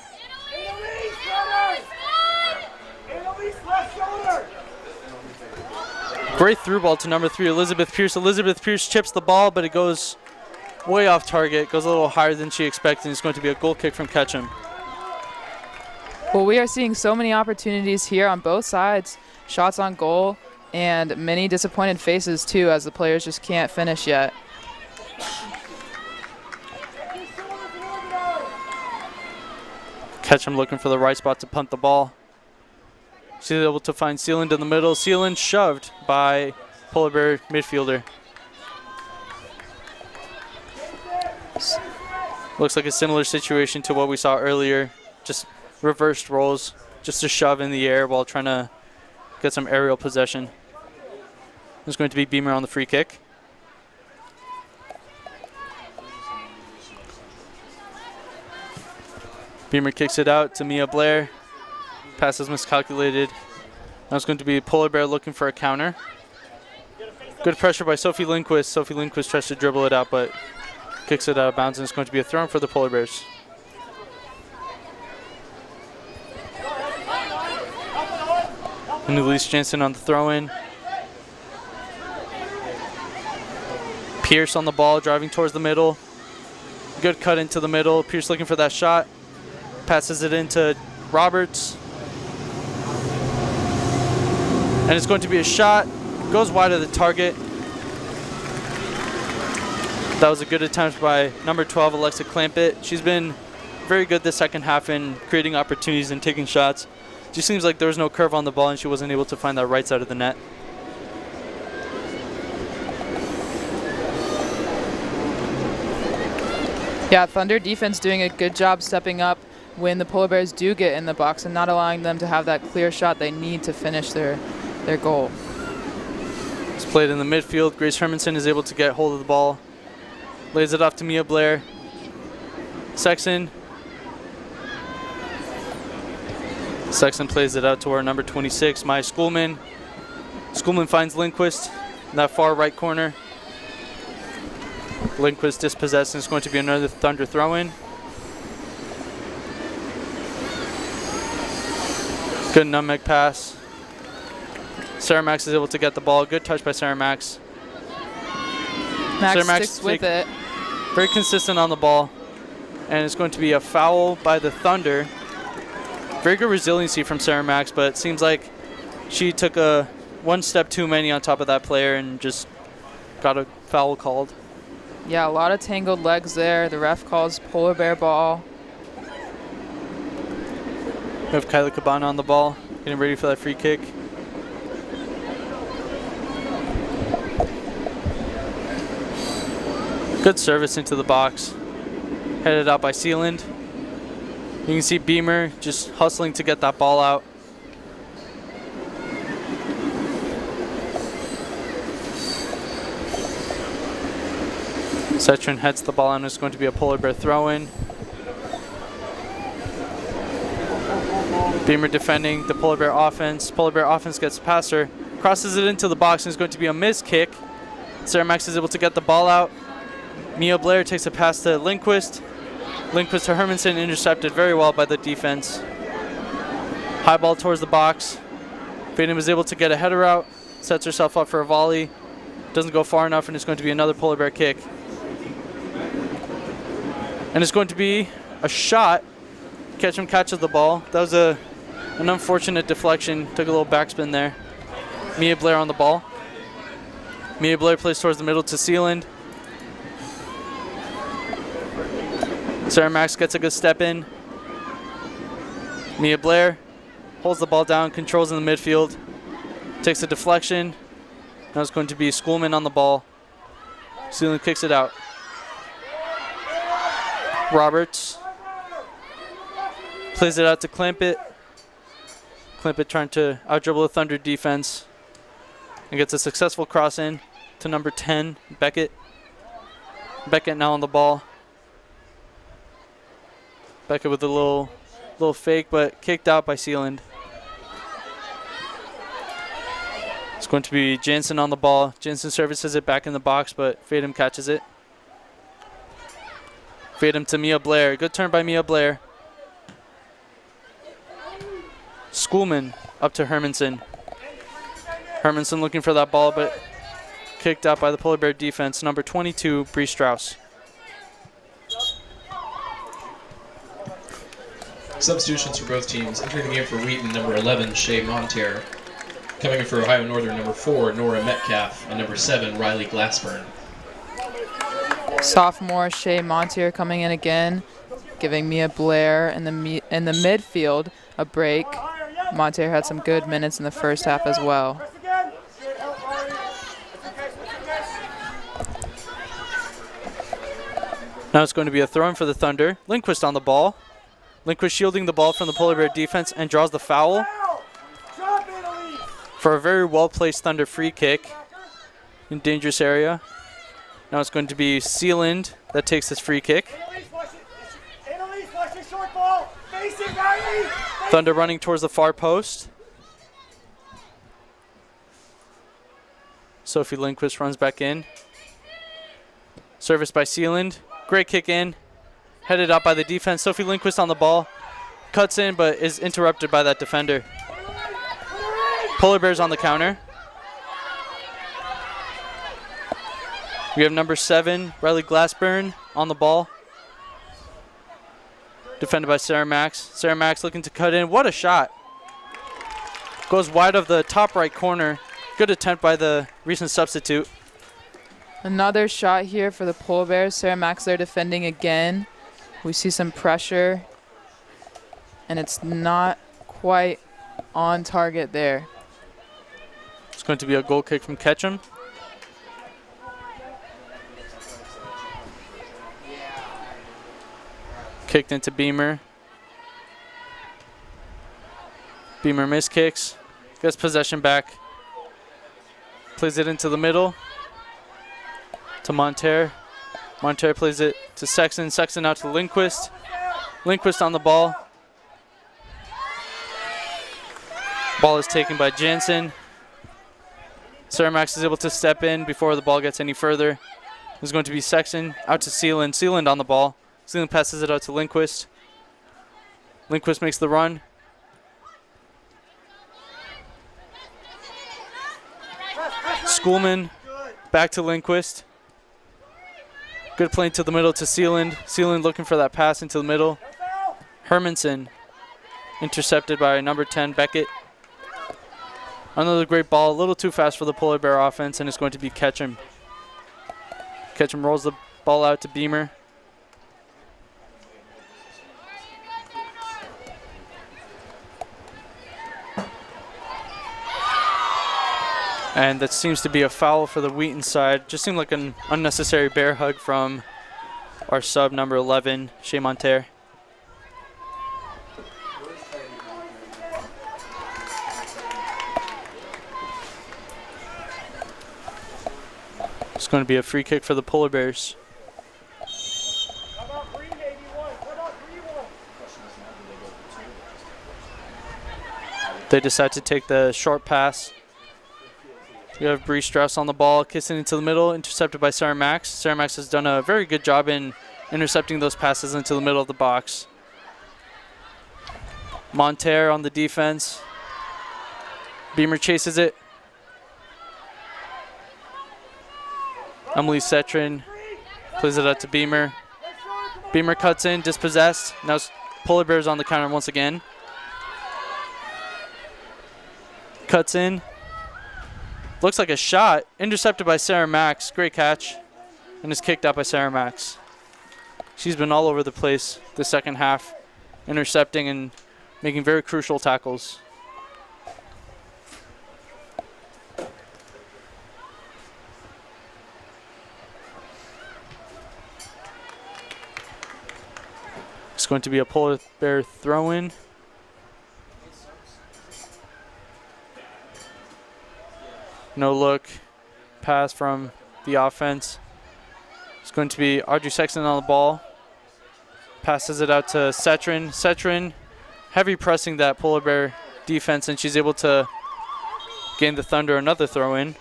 Speaker 2: Great through ball to number 3, Elizabeth Pierce. Elizabeth Pierce chips the ball, but it goes way off target. Goes a little higher than she expected. It's going to be a goal kick from Ketchum.
Speaker 3: Well, we are seeing so many opportunities here on both sides. Shots on goal and many disappointed faces too, as the players just can't finish yet.
Speaker 2: Ketchum looking for the right spot to punt the ball. She's able to find Sealand in the middle. Sealand shoved by Polar Bear midfielder. Looks like a similar situation to what we saw earlier. Just reversed roles, just a shove in the air while trying to get some aerial possession. There's going to be Beamer on the free kick. Beamer kicks it out to Mia Blair. Pass is miscalculated. Now it's going to be Polar Bear looking for a counter. Good pressure by Sophie Lindquist. Sophie Lindquist tries to dribble it out, but kicks it out of bounds, and it's going to be a throw for the Polar Bears. And Elise Jensen on the throw-in. Pierce on the ball, driving towards the middle. Good cut into the middle. Pierce looking for that shot. Passes it into Roberts. And it's going to be a shot. Goes wide of the target. That was a good attempt by number 12, Alexa Clampett. She's been very good this second half in creating opportunities and taking shots. Just seems like there was no curve on the ball and she wasn't able to find that right side of the net.
Speaker 3: Yeah, Thunder defense doing a good job stepping up when the Polar Bears do get in the box and not allowing them to have that clear shot they need to finish their goal.
Speaker 2: It's played in the midfield. Grace Hermanson is able to get hold of the ball. Lays it off to Mia Blair. Sexton. Sexton plays it out to our number 26, Maya Schoolman. Schoolman finds Lindquist in that far right corner. Lindquist dispossessed, and it's going to be another Thunder throw-in. Good nutmeg pass. Sarah Max is able to get the ball. Good touch by Sarah Max.
Speaker 3: Max sticks with it.
Speaker 2: Very consistent on the ball. And it's going to be a foul by the Thunder. Very good resiliency from Sarah Max, but it seems like she took a one step too many on top of that player and just got a foul called.
Speaker 3: Yeah, a lot of tangled legs there. The ref calls Polar Bear ball.
Speaker 2: We have Kyla Cabana on the ball, getting ready for that free kick. Good service into the box. Headed out by Sealand. You can see Beamer just hustling to get that ball out. Setrin heads the ball and it's going to be a Polar Bear throw-in. Beamer defending the Polar Bear offense. Polar Bear offense gets past her, crosses it into the box, and it's going to be a missed kick. Sarah Max is able to get the ball out. Mia Blair takes a pass to Lindquist. Lindquist to Hermanson, intercepted very well by the defense. High ball towards the box. Wheaton was able to get a header out, sets herself up for a volley. Doesn't go far enough, and it's going to be another Polar Bear kick. And it's going to be a shot. Ketchum catches the ball. That was an unfortunate deflection. Took a little backspin there. Mia Blair on the ball. Mia Blair plays towards the middle to Sealand. Sarah Max gets a good step in. Mia Blair holds the ball down, controls in the midfield, takes a deflection. Now it's going to be Schoolman on the ball. Sealand kicks it out. Roberts plays it out to Clampett. Clampett trying to out-dribble the Thunder defense and gets a successful cross in to number 10, Beckett. Beckett now on the ball. Beckett with a little fake, but kicked out by Sealand. It's going to be Jansen on the ball. Jansen services it back in the box, but Fadum catches it. Fadum to Mia Blair. Good turn by Mia Blair. Schoolman up to Hermanson. Hermanson looking for that ball, but kicked out by the Polar Bear defense. Number 22, Bree Strauss.
Speaker 1: Substitutions for both teams. Entering the game for Wheaton, number 11, Shay Monteer. Coming in for Ohio Northern, number 4, Nora Metcalf, and number 7, Riley Glassburn.
Speaker 3: Sophomore Shay Montier coming in again, giving Mia Blair in the midfield a break. Montier had some good minutes in the first half as well.
Speaker 2: Now it's going to be a throw-in for the Thunder. Lindquist on the ball. Lindquist shielding the ball from the Polar Bear defense and draws the foul for a very well-placed Thunder free kick in dangerous area. Now it's going to be Sealand that takes this free kick. Thunder running towards the far post. Sophie Lindquist runs back in. Service by Sealand. Great kick in. Headed up by the defense. Sophie Lindquist on the ball. Cuts in, but is interrupted by that defender. Polar Bears on the counter. We have number 7, Riley Glassburn, on the ball. Defended by Sarah Max. Sarah Max looking to cut in. What a shot. Goes wide of the top right corner. Good attempt by the recent substitute.
Speaker 3: Another shot here for the Polar Bears. Sarah Max there defending again. We see some pressure, and it's not quite on target there.
Speaker 2: It's going to be a goal kick from Ketchum. Kicked into Beamer. Beamer miskicks. Gets possession back. Plays it into the middle to Monteer. Monteer plays it to Sexton. Sexton out to Lindquist. Lindquist on the ball. Ball is taken by Jansen. Sarah Max is able to step in before the ball gets any further. There's going to be Sexton out to Sealand. Sealand on the ball. Sealand passes it out to Lindquist. Lindquist makes the run. Schoolman back to Lindquist. Good play into the middle to Sealand. Sealand looking for that pass into the middle. Hermanson intercepted by number 10, Beckett. Another great ball, a little too fast for the Polar Bear offense, and it's going to be Ketchum. Ketchum rolls the ball out to Beamer. And that seems to be a foul for the Wheaton side. Just seemed like an unnecessary bear hug from our sub, number 11, Shea Monteer. It's going to be a free kick for the Polar Bears. They decide to take the short pass. We have Bree Strauss on the ball, kissing into the middle, intercepted by Sarah Max. Sarah Max has done a very good job in intercepting those passes into the middle of the box. Monterre on the defense. Beamer chases it. Emily Cetrin plays it out to Beamer. Beamer cuts in, dispossessed. Now Polar Bears on the counter once again. Cuts in. Looks like a shot. Intercepted by Sarah Max. Great catch. And is kicked out by Sarah Max. She's been all over the place the second half, intercepting and making very crucial tackles. It's going to be a Polar Bear throw-in. No look pass from the offense. It's going to be Audrey Sexton on the ball. Passes it out to Cetrin. Cetrin heavy pressing that Polar Bear defense, and she's able to gain the Thunder another throw-in.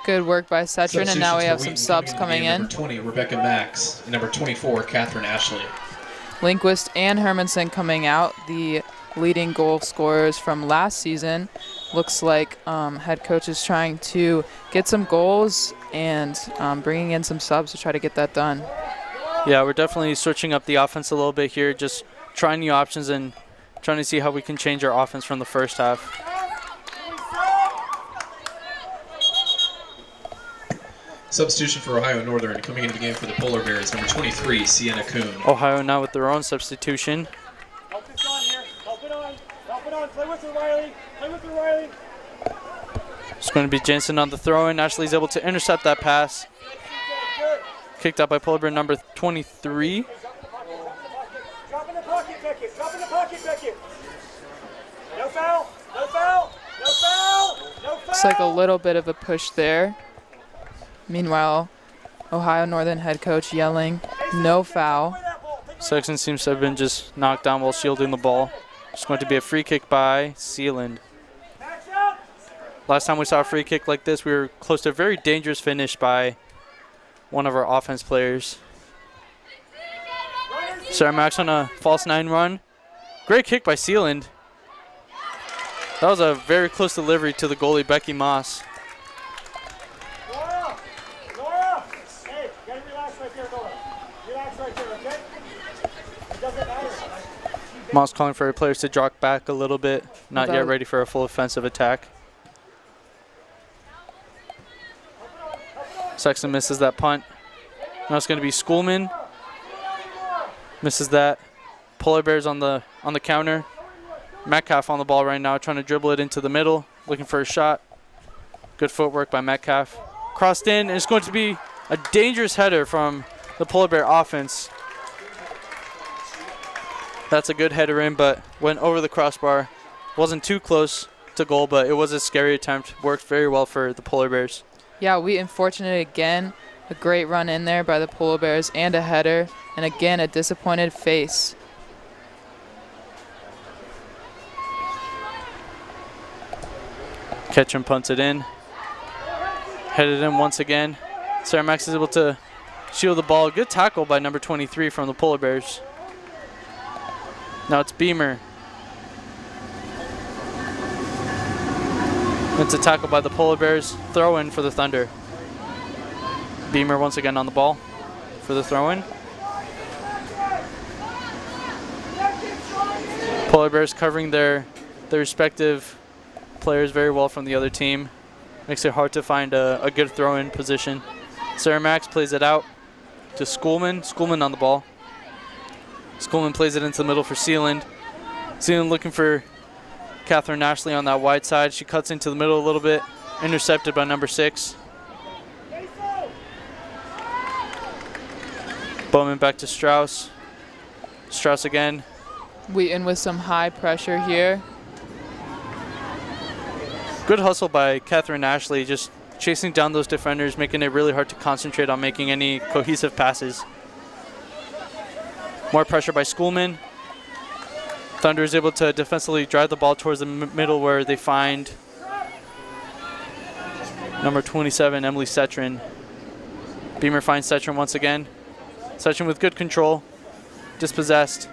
Speaker 3: Good work by Cetrin, and now we have some subs coming in.
Speaker 1: Number 20, Rebecca Max. And number 24, Catherine Ashley.
Speaker 3: Lindquist and Hermanson coming out, the leading goal scorers from last season. Looks like head coach is trying to get some goals and bringing in some subs to try to get that done.
Speaker 2: Yeah, we're definitely switching up the offense a little bit here, just trying new options and trying to see how we can change our offense from the first half.
Speaker 1: Substitution for Ohio Northern coming into the game for the Polar Bears, number 23, Sienna Kuhn.
Speaker 2: Ohio now with their own substitution.
Speaker 4: Help this on here. Help it on. Help it on. Play with her, Riley. Play with her, Riley.
Speaker 2: It's going to be Jensen on the throw-in. Ashley's able to intercept that pass. Kicked out by Polar Bear number 23.
Speaker 4: Drop in the pocket, Beckett. Drop in the pocket, Beckett. No foul. No foul. No foul. No foul.
Speaker 3: Looks like a little bit of a push there. Meanwhile, Ohio Northern head coach yelling, no foul.
Speaker 2: Sexton seems to have been just knocked down while shielding the ball. It's going to be a free kick by Sealand. Last time we saw a free kick like this, we were close to a very dangerous finish by one of our offense players. Sarah Max on a false 9 run. Great kick by Sealand. That was a very close delivery to the goalie, Becky Moss.
Speaker 4: Nora! Hey, you gotta relax right there, Nora. Relax right there, okay? It doesn't matter.
Speaker 2: Moss calling for her players to drop back a little bit. Not yet ready for a full offensive attack. Sexton misses that punt. Now it's going to be Schoolman. Misses that. Polar Bears on the counter. Metcalf on the ball right now, trying to dribble it into the middle, looking for a shot. Good footwork by Metcalf. Crossed in, and it's going to be a dangerous header from the Polar Bear offense. That's a good header in, but went over the crossbar. Wasn't too close to goal, but it was a scary attempt. Worked very well for the Polar Bears.
Speaker 3: Yeah, Wheaton fortunate again. A great run in there by the Polar Bears and a header. And again, a disappointed face.
Speaker 2: Ketchum punts it in. Headed in once again. Sarah Max is able to shield the ball. Good tackle by number 23 from the Polar Bears. Now it's Beamer. It's a tackle by the Polar Bears. Throw in for the Thunder. Beamer once again on the ball for the throw in. Polar Bears covering their respective players very well from the other team. Makes it hard to find a good throw in position. Sarah Max plays it out to Schoolman. Schoolman on the ball. Schoolman plays it into the middle for Sealand. Sealand looking for Catherine Ashley on that wide side. She cuts into the middle a little bit. Intercepted by number 6. Bowman back to Strauss. Strauss again.
Speaker 3: Wheaton with some high pressure here.
Speaker 2: Good hustle by Catherine Ashley, just chasing down those defenders, making it really hard to concentrate on making any cohesive passes. More pressure by Schoolman. Thunder is able to defensively drive the ball towards the middle where they find Number 27, Emily Setrin. Beamer finds Setrin once again. Setrin with good control. Dispossessed.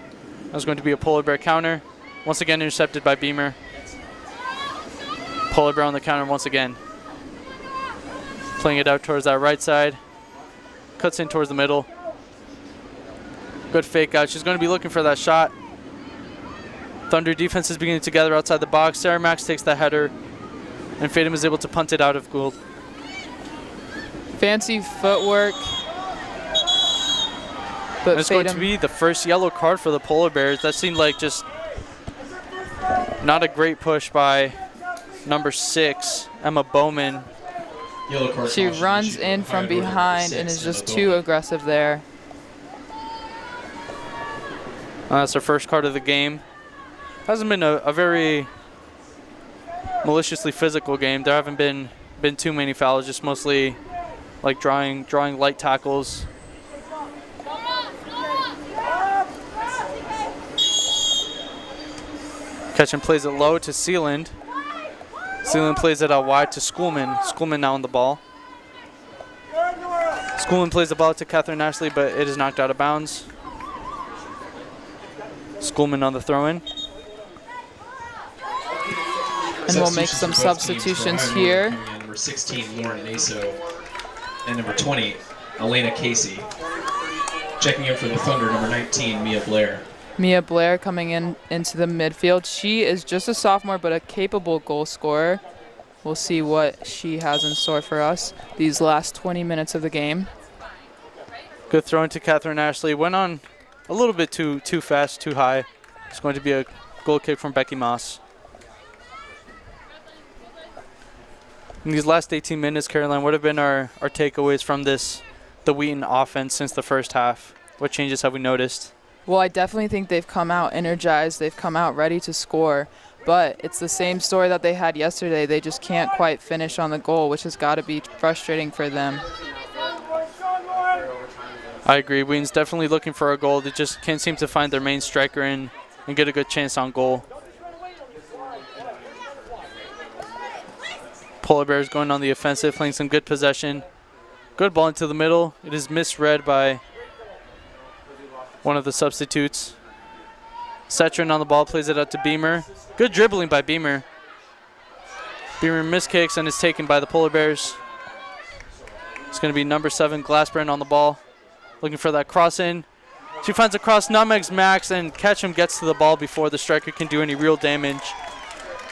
Speaker 2: That was going to be a polar bear counter. Once again intercepted by Beamer. Polar bear on the counter once again. Playing it out towards that right side. Cuts in towards the middle. Good fake out. She's going to be looking for that shot. Thunder defense is beginning to gather outside the box. Sarah Max takes that header. And Fatum is able to punt it out of goal.
Speaker 3: Fancy footwork. But
Speaker 2: it's going to be the first yellow card for the Polar Bears. That seemed like just not a great push by number 6, Emma Bowman.
Speaker 1: Yellow card.
Speaker 3: She runs in from behind and is just too aggressive there.
Speaker 2: That's her first card of the game. Hasn't been a very maliciously physical game. There haven't been too many fouls, just mostly like drawing light tackles. Ketchum plays it low to Sealand. Sealand plays it out wide to Schoolman. Schoolman now on the ball. Schoolman plays the ball to Catherine Ashley, but it is knocked out of bounds. Schoolman on the throw-in.
Speaker 3: And we'll make some substitutions here.
Speaker 1: Number 16, Lauren Naso, and number 20, Elena Casey. Checking in for the Thunder, number 19, Mia Blair.
Speaker 3: Mia Blair coming into the midfield. She is just a sophomore, but a capable goal scorer. We'll see what she has in store for us these last 20 minutes of the game.
Speaker 2: Good throw into Catherine Ashley. Went on a little bit too fast, too high. It's going to be a goal kick from Becky Moss. In these last 18 minutes, Caroline, what have been our takeaways from the Wheaton offense since the first half? What changes have we noticed?
Speaker 3: Well, I definitely think they've come out energized. They've come out ready to score. But it's the same story that they had yesterday. They just can't quite finish on the goal, which has got to be frustrating for them.
Speaker 2: I agree. Wheaton's definitely looking for a goal. They just can't seem to find their main striker and get a good chance on goal. Polar Bears going on the offensive, playing some good possession. Good ball into the middle. It is misread by one of the substitutes. Setrin on the ball, plays it out to Beamer. Good dribbling by Beamer. Beamer miskicks and is taken by the Polar Bears. It's going to be number 7, Glassburn on the ball. Looking for that cross in. She finds a cross, nutmegs Max, and Ketchum gets to the ball before the striker can do any real damage.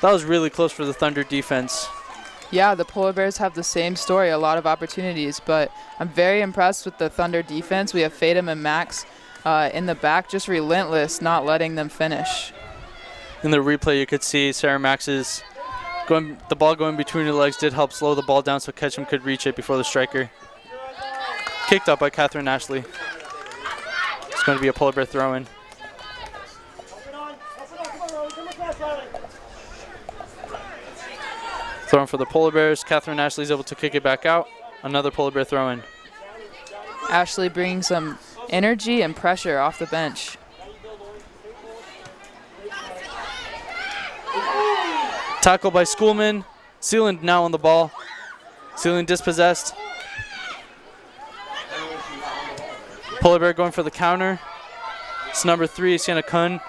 Speaker 2: That was really close for the Thunder defense.
Speaker 3: Yeah, the Polar Bears have the same story, a lot of opportunities, but I'm very impressed with the Thunder defense. We have Fatum and Max in the back, just relentless, not letting them finish.
Speaker 2: In the replay, you could see Sarah Max's the ball going between her legs did help slow the ball down so Ketchum could reach it before the striker. Kicked up by Catherine Ashley. It's going to be a Polar Bear throw-in. Throw-in for the Polar Bears. Catherine Ashley is able to kick it back out. Another Polar Bear throw-in.
Speaker 3: Ashley bringing some energy and pressure off the bench.
Speaker 2: Tackle by Schoolman. Sealand now on the ball. Sealand dispossessed. Polar Bear going for the counter. It's number 3, Sienna Kun.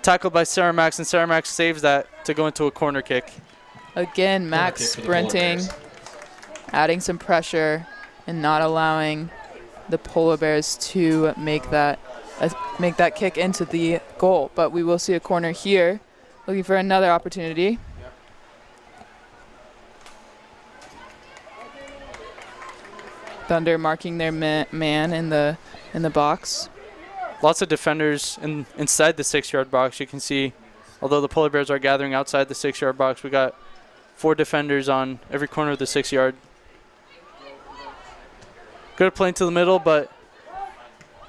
Speaker 2: Tackled by Sarah Max, and Sarah Max saves that to go into a corner kick.
Speaker 3: Again, Max sprinting, adding some pressure, and not allowing the Polar Bears to make that kick into the goal. But we will see a corner here. Looking for another opportunity. Thunder marking their man in the box.
Speaker 2: Lots of defenders inside the 6-yard box. You can see, although the Polar Bears are gathering outside the 6-yard box, we got 4 defenders on every corner of the 6-yard. Good play into the middle, but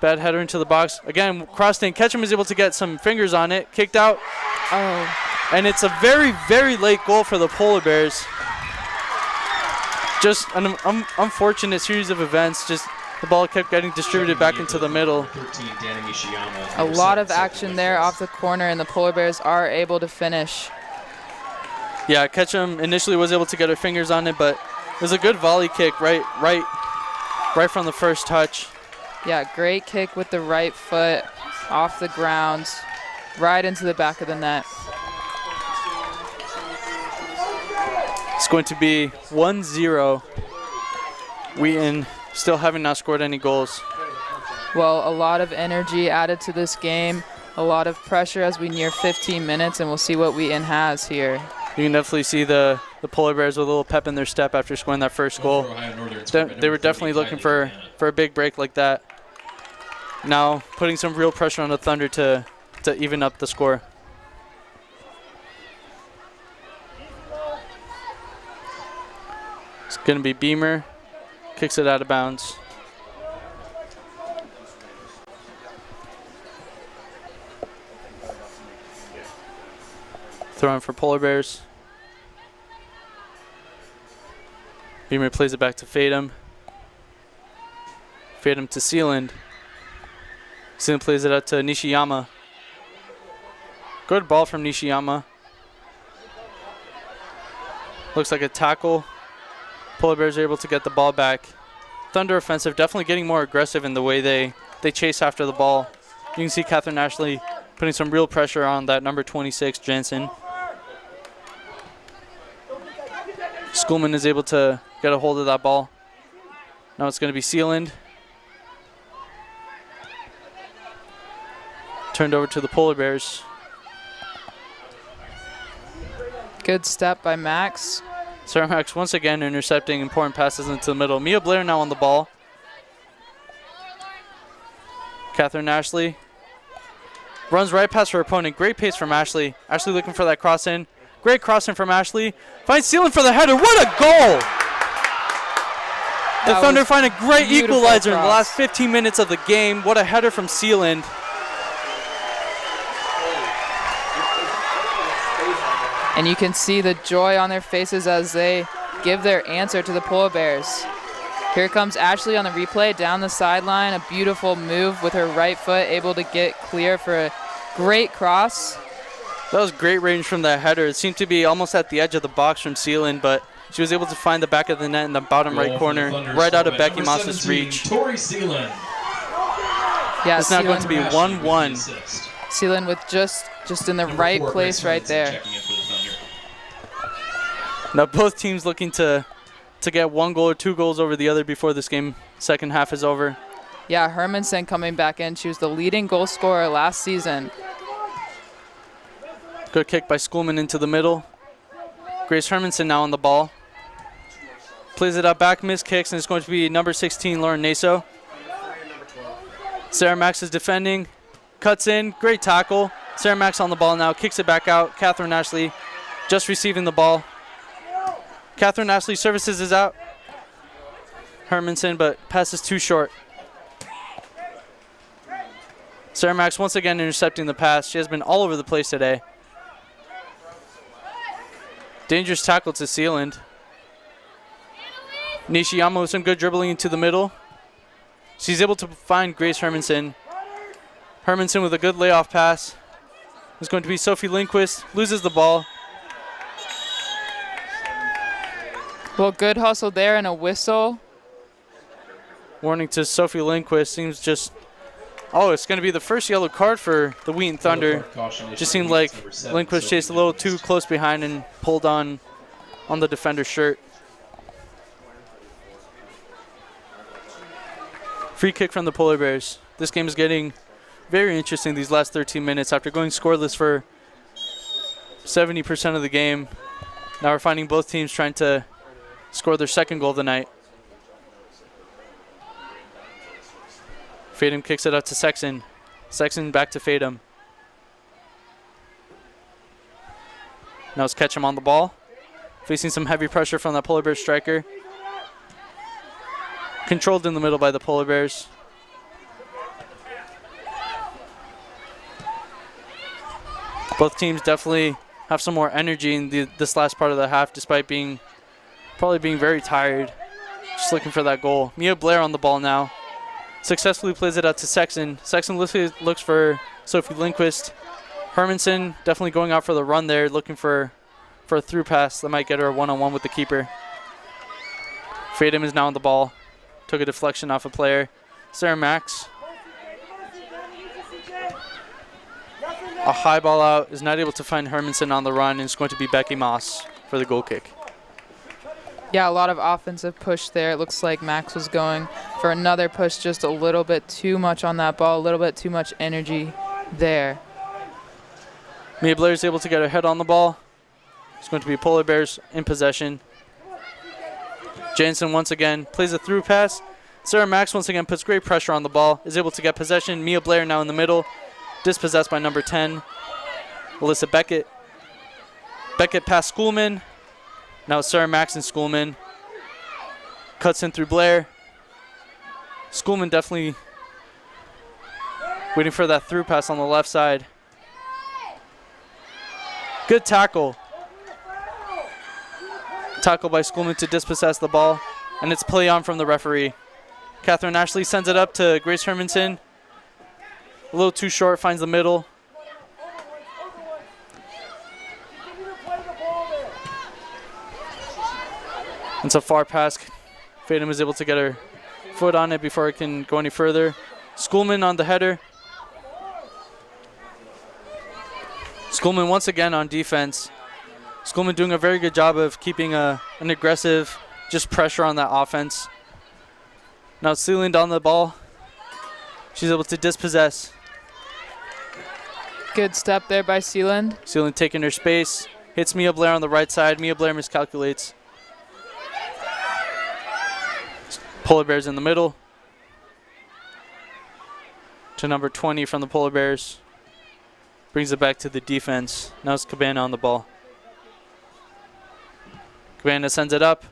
Speaker 2: bad header into the box. Again, crossed in. Ketchum is able to get some fingers on it. Kicked out.
Speaker 3: Oh.
Speaker 2: And it's a very, very late goal for the Polar Bears. Just an unfortunate series of events. Just the ball kept getting distributed back into the middle.
Speaker 3: A lot of action there off the corner, and the Polar Bears are able to finish.
Speaker 2: Yeah, Ketchum initially was able to get her fingers on it, but it was a good volley kick right from the first touch.
Speaker 3: Yeah, great kick with the right foot off the ground, right into the back of the net.
Speaker 2: It's going to be 1-0. Wheaton still having not scored any goals.
Speaker 3: Well, a lot of energy added to this game, a lot of pressure as we near 15 minutes, and we'll see what Wheaton has here.
Speaker 2: You can definitely see the Polar Bears with a little pep in their step after scoring that first goal. They were definitely looking for a big break like that. Now putting some real pressure on the Thunder to even up the score. It's going to be Beamer. Kicks it out of bounds. Throwing for Polar Bears. Beamer plays it back to Fatum. Fatum to Sealand. Sealand plays it out to Nishiyama. Good ball from Nishiyama. Looks like a tackle. Polar Bears are able to get the ball back. Thunder offensive, definitely getting more aggressive in the way they chase after the ball. You can see Catherine Ashley putting some real pressure on that number 26, Jensen. Schoolman is able to get a hold of that ball. Now it's going to be Sealand. Turned over to the Polar Bears.
Speaker 3: Good step by Max.
Speaker 2: Sarah Max once again intercepting important passes into the middle. Mia Blair now on the ball. Catherine Ashley runs right past her opponent. Great pace from Ashley. Ashley looking for that cross in. Great cross in from Ashley. Finds Sealand for the header. What a goal! The Thunder find a great equalizer in the last 15 minutes of the game. What a header from Sealand.
Speaker 3: And you can see the joy on their faces as they give their answer to the Polar Bears. Here comes Ashley on the replay down the sideline. A beautiful move with her right foot, able to get clear for a great cross.
Speaker 2: That was great range from that header. It seemed to be almost at the edge of the box from Sealand, but she was able to find the back of the net in the bottom right corner, right out of Becky Moss's reach.
Speaker 1: Tori Sealand.
Speaker 3: Yeah,
Speaker 2: it's now going to be 1-1.
Speaker 3: Sealand with just in the right place right there.
Speaker 2: Now both teams looking to get 1 goal or 2 goals over the other before this game second half is over.
Speaker 3: Yeah, Hermanson coming back in. She was the leading goal scorer last season.
Speaker 2: Good kick by Schoolman into the middle. Grace Hermanson now on the ball. Plays it out back, missed kicks, and it's going to be number 16, Lauren Naso. Sarah Max is defending. Cuts in, great tackle. Sarah Max on the ball now, kicks it back out. Catherine Ashley just receiving the ball. Catherine Ashley services is out. Hermanson, but passes too short. Sarah Max once again intercepting the pass. She has been all over the place today. Dangerous tackle to Sealand. Nishiyama with some good dribbling into the middle. She's able to find Grace Hermanson. Hermanson with a good layoff pass. It's going to be Sophie Lindquist. Loses the ball.
Speaker 3: Well, good hustle there and a whistle.
Speaker 2: Warning to Sophie Lindquist. Seems just... Oh, it's going to be the first yellow card for the Wheaton Thunder. Just seemed like Lindquist chased a little too close behind and pulled on the defender's shirt. Free kick from the Polar Bears. This game is getting very interesting these last 13 minutes. After going scoreless for 70% of the game, now we're finding both teams trying to score their second goal of the night. Fatum kicks it out to Sexton. Sexton back to Fatum. Now it's Ketchum on the ball. Facing some heavy pressure from that Polar Bears striker. Controlled in the middle by the Polar Bears. Both teams definitely have some more energy in this last part of the half, despite probably being very tired. Just looking for that goal. Mia Blair on the ball now. Successfully plays it out to Sexton. Sexton looks for Sophie Lindquist. Hermanson definitely going out for the run there, looking for for a through pass that might get her a one-on-one with the keeper. Fadum is now on the ball. Took a deflection off a player. Sarah Max. A high ball out, is not able to find Hermanson on the run, and it's going to be Becky Moss for the goal kick.
Speaker 3: Yeah, a lot of offensive push there. It looks like Max was going for another push, just a little bit too much on that ball, a little bit too much energy there.
Speaker 2: Mia Blair is able to get her head on the ball. It's going to be Polar Bears in possession. Jansen once again plays a through pass. Sarah Max once again puts great pressure on the ball, is able to get possession. Mia Blair now in the middle, dispossessed by number 10, Alyssa Beckett. Beckett past Schoolman. Now it's Sarah Max and Schoolman. Cuts in through Blair. Schoolman definitely waiting for that through pass on the left side. Good tackle. Tackle by Schoolman to dispossess the ball. And it's play on from the referee. Catherine Ashley sends it up to Grace Hermanson. A little too short, finds the middle. It's a far pass. Fadum is able to get her foot on it before it can go any further. Schoolman on the header. Schoolman once again on defense. Schoolman doing a very good job of keeping an aggressive, just pressure on that offense. Now Sealand on the ball. She's able to dispossess.
Speaker 3: Good step there by Sealand.
Speaker 2: Sealand taking her space. Hits Mia Blair on the right side. Mia Blair miscalculates. Polar Bears in the middle. To number 20 from the Polar Bears. Brings it back to the defense. Now it's Cabana on the ball. Cabana sends it up.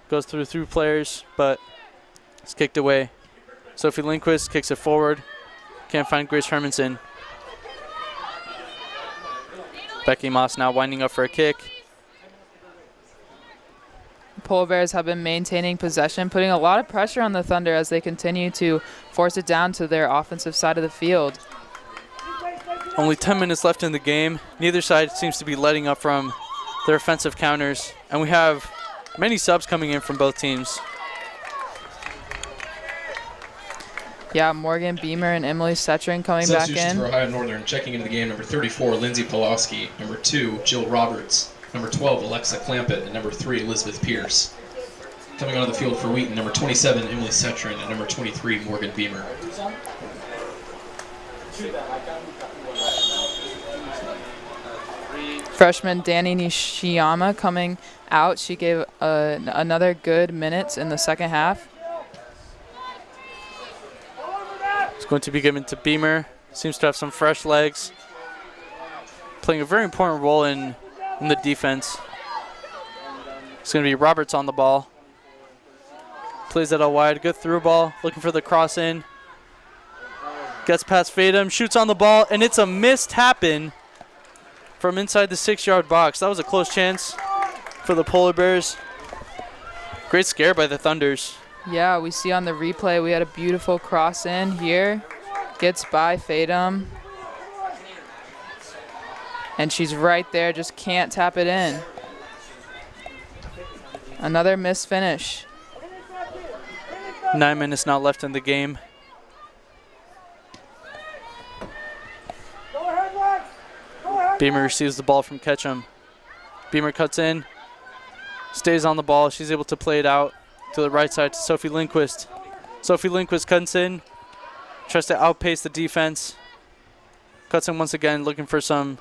Speaker 2: Goes through players, but it's kicked away. Sophie Lindquist kicks it forward. Can't find Grace Hermanson. Becky Moss now winding up for a kick.
Speaker 3: Polar Bears have been maintaining possession, putting a lot of pressure on the Thunder as they continue to force it down to their offensive side of the field.
Speaker 2: Only 10 minutes left in the game. Neither side seems to be letting up from their offensive counters, and we have many subs coming in from both teams.
Speaker 3: Yeah, Morgan Beamer and Emily Setrin coming back in.
Speaker 1: For Ohio Northern, checking into the game, number 34, Lindsay Pulaski. Number 2, Jill Roberts. Number 12, Alexa Clampett. And number 3, Elizabeth Pierce. Coming onto the field for Wheaton, number 27, Emily Setrin. And number 23, Morgan Beamer.
Speaker 3: Freshman Danny Nishiyama coming out. She gave another good minutes in the second half.
Speaker 2: It's going to be given to Beamer. Seems to have some fresh legs. Playing a very important role in the defense. It's going to be Roberts on the ball. Plays it out wide. Good through ball. Looking for the cross in. Gets past Fadum. Shoots on the ball. And it's a missed tap-in from inside the 6-yard box. That was a close chance for the Polar Bears. Great scare by the Thunders.
Speaker 3: Yeah, we see on the replay we had a beautiful cross in here. Gets by Fadum. And she's right there, just can't tap it in. Another missed finish.
Speaker 2: 9 minutes now left in the game. Beamer receives the ball from Ketchum. Beamer cuts in, stays on the ball. She's able to play it out to the right side to Sophie Lindquist. Sophie Lindquist cuts in, tries to outpace the defense. Cuts in once again, looking for some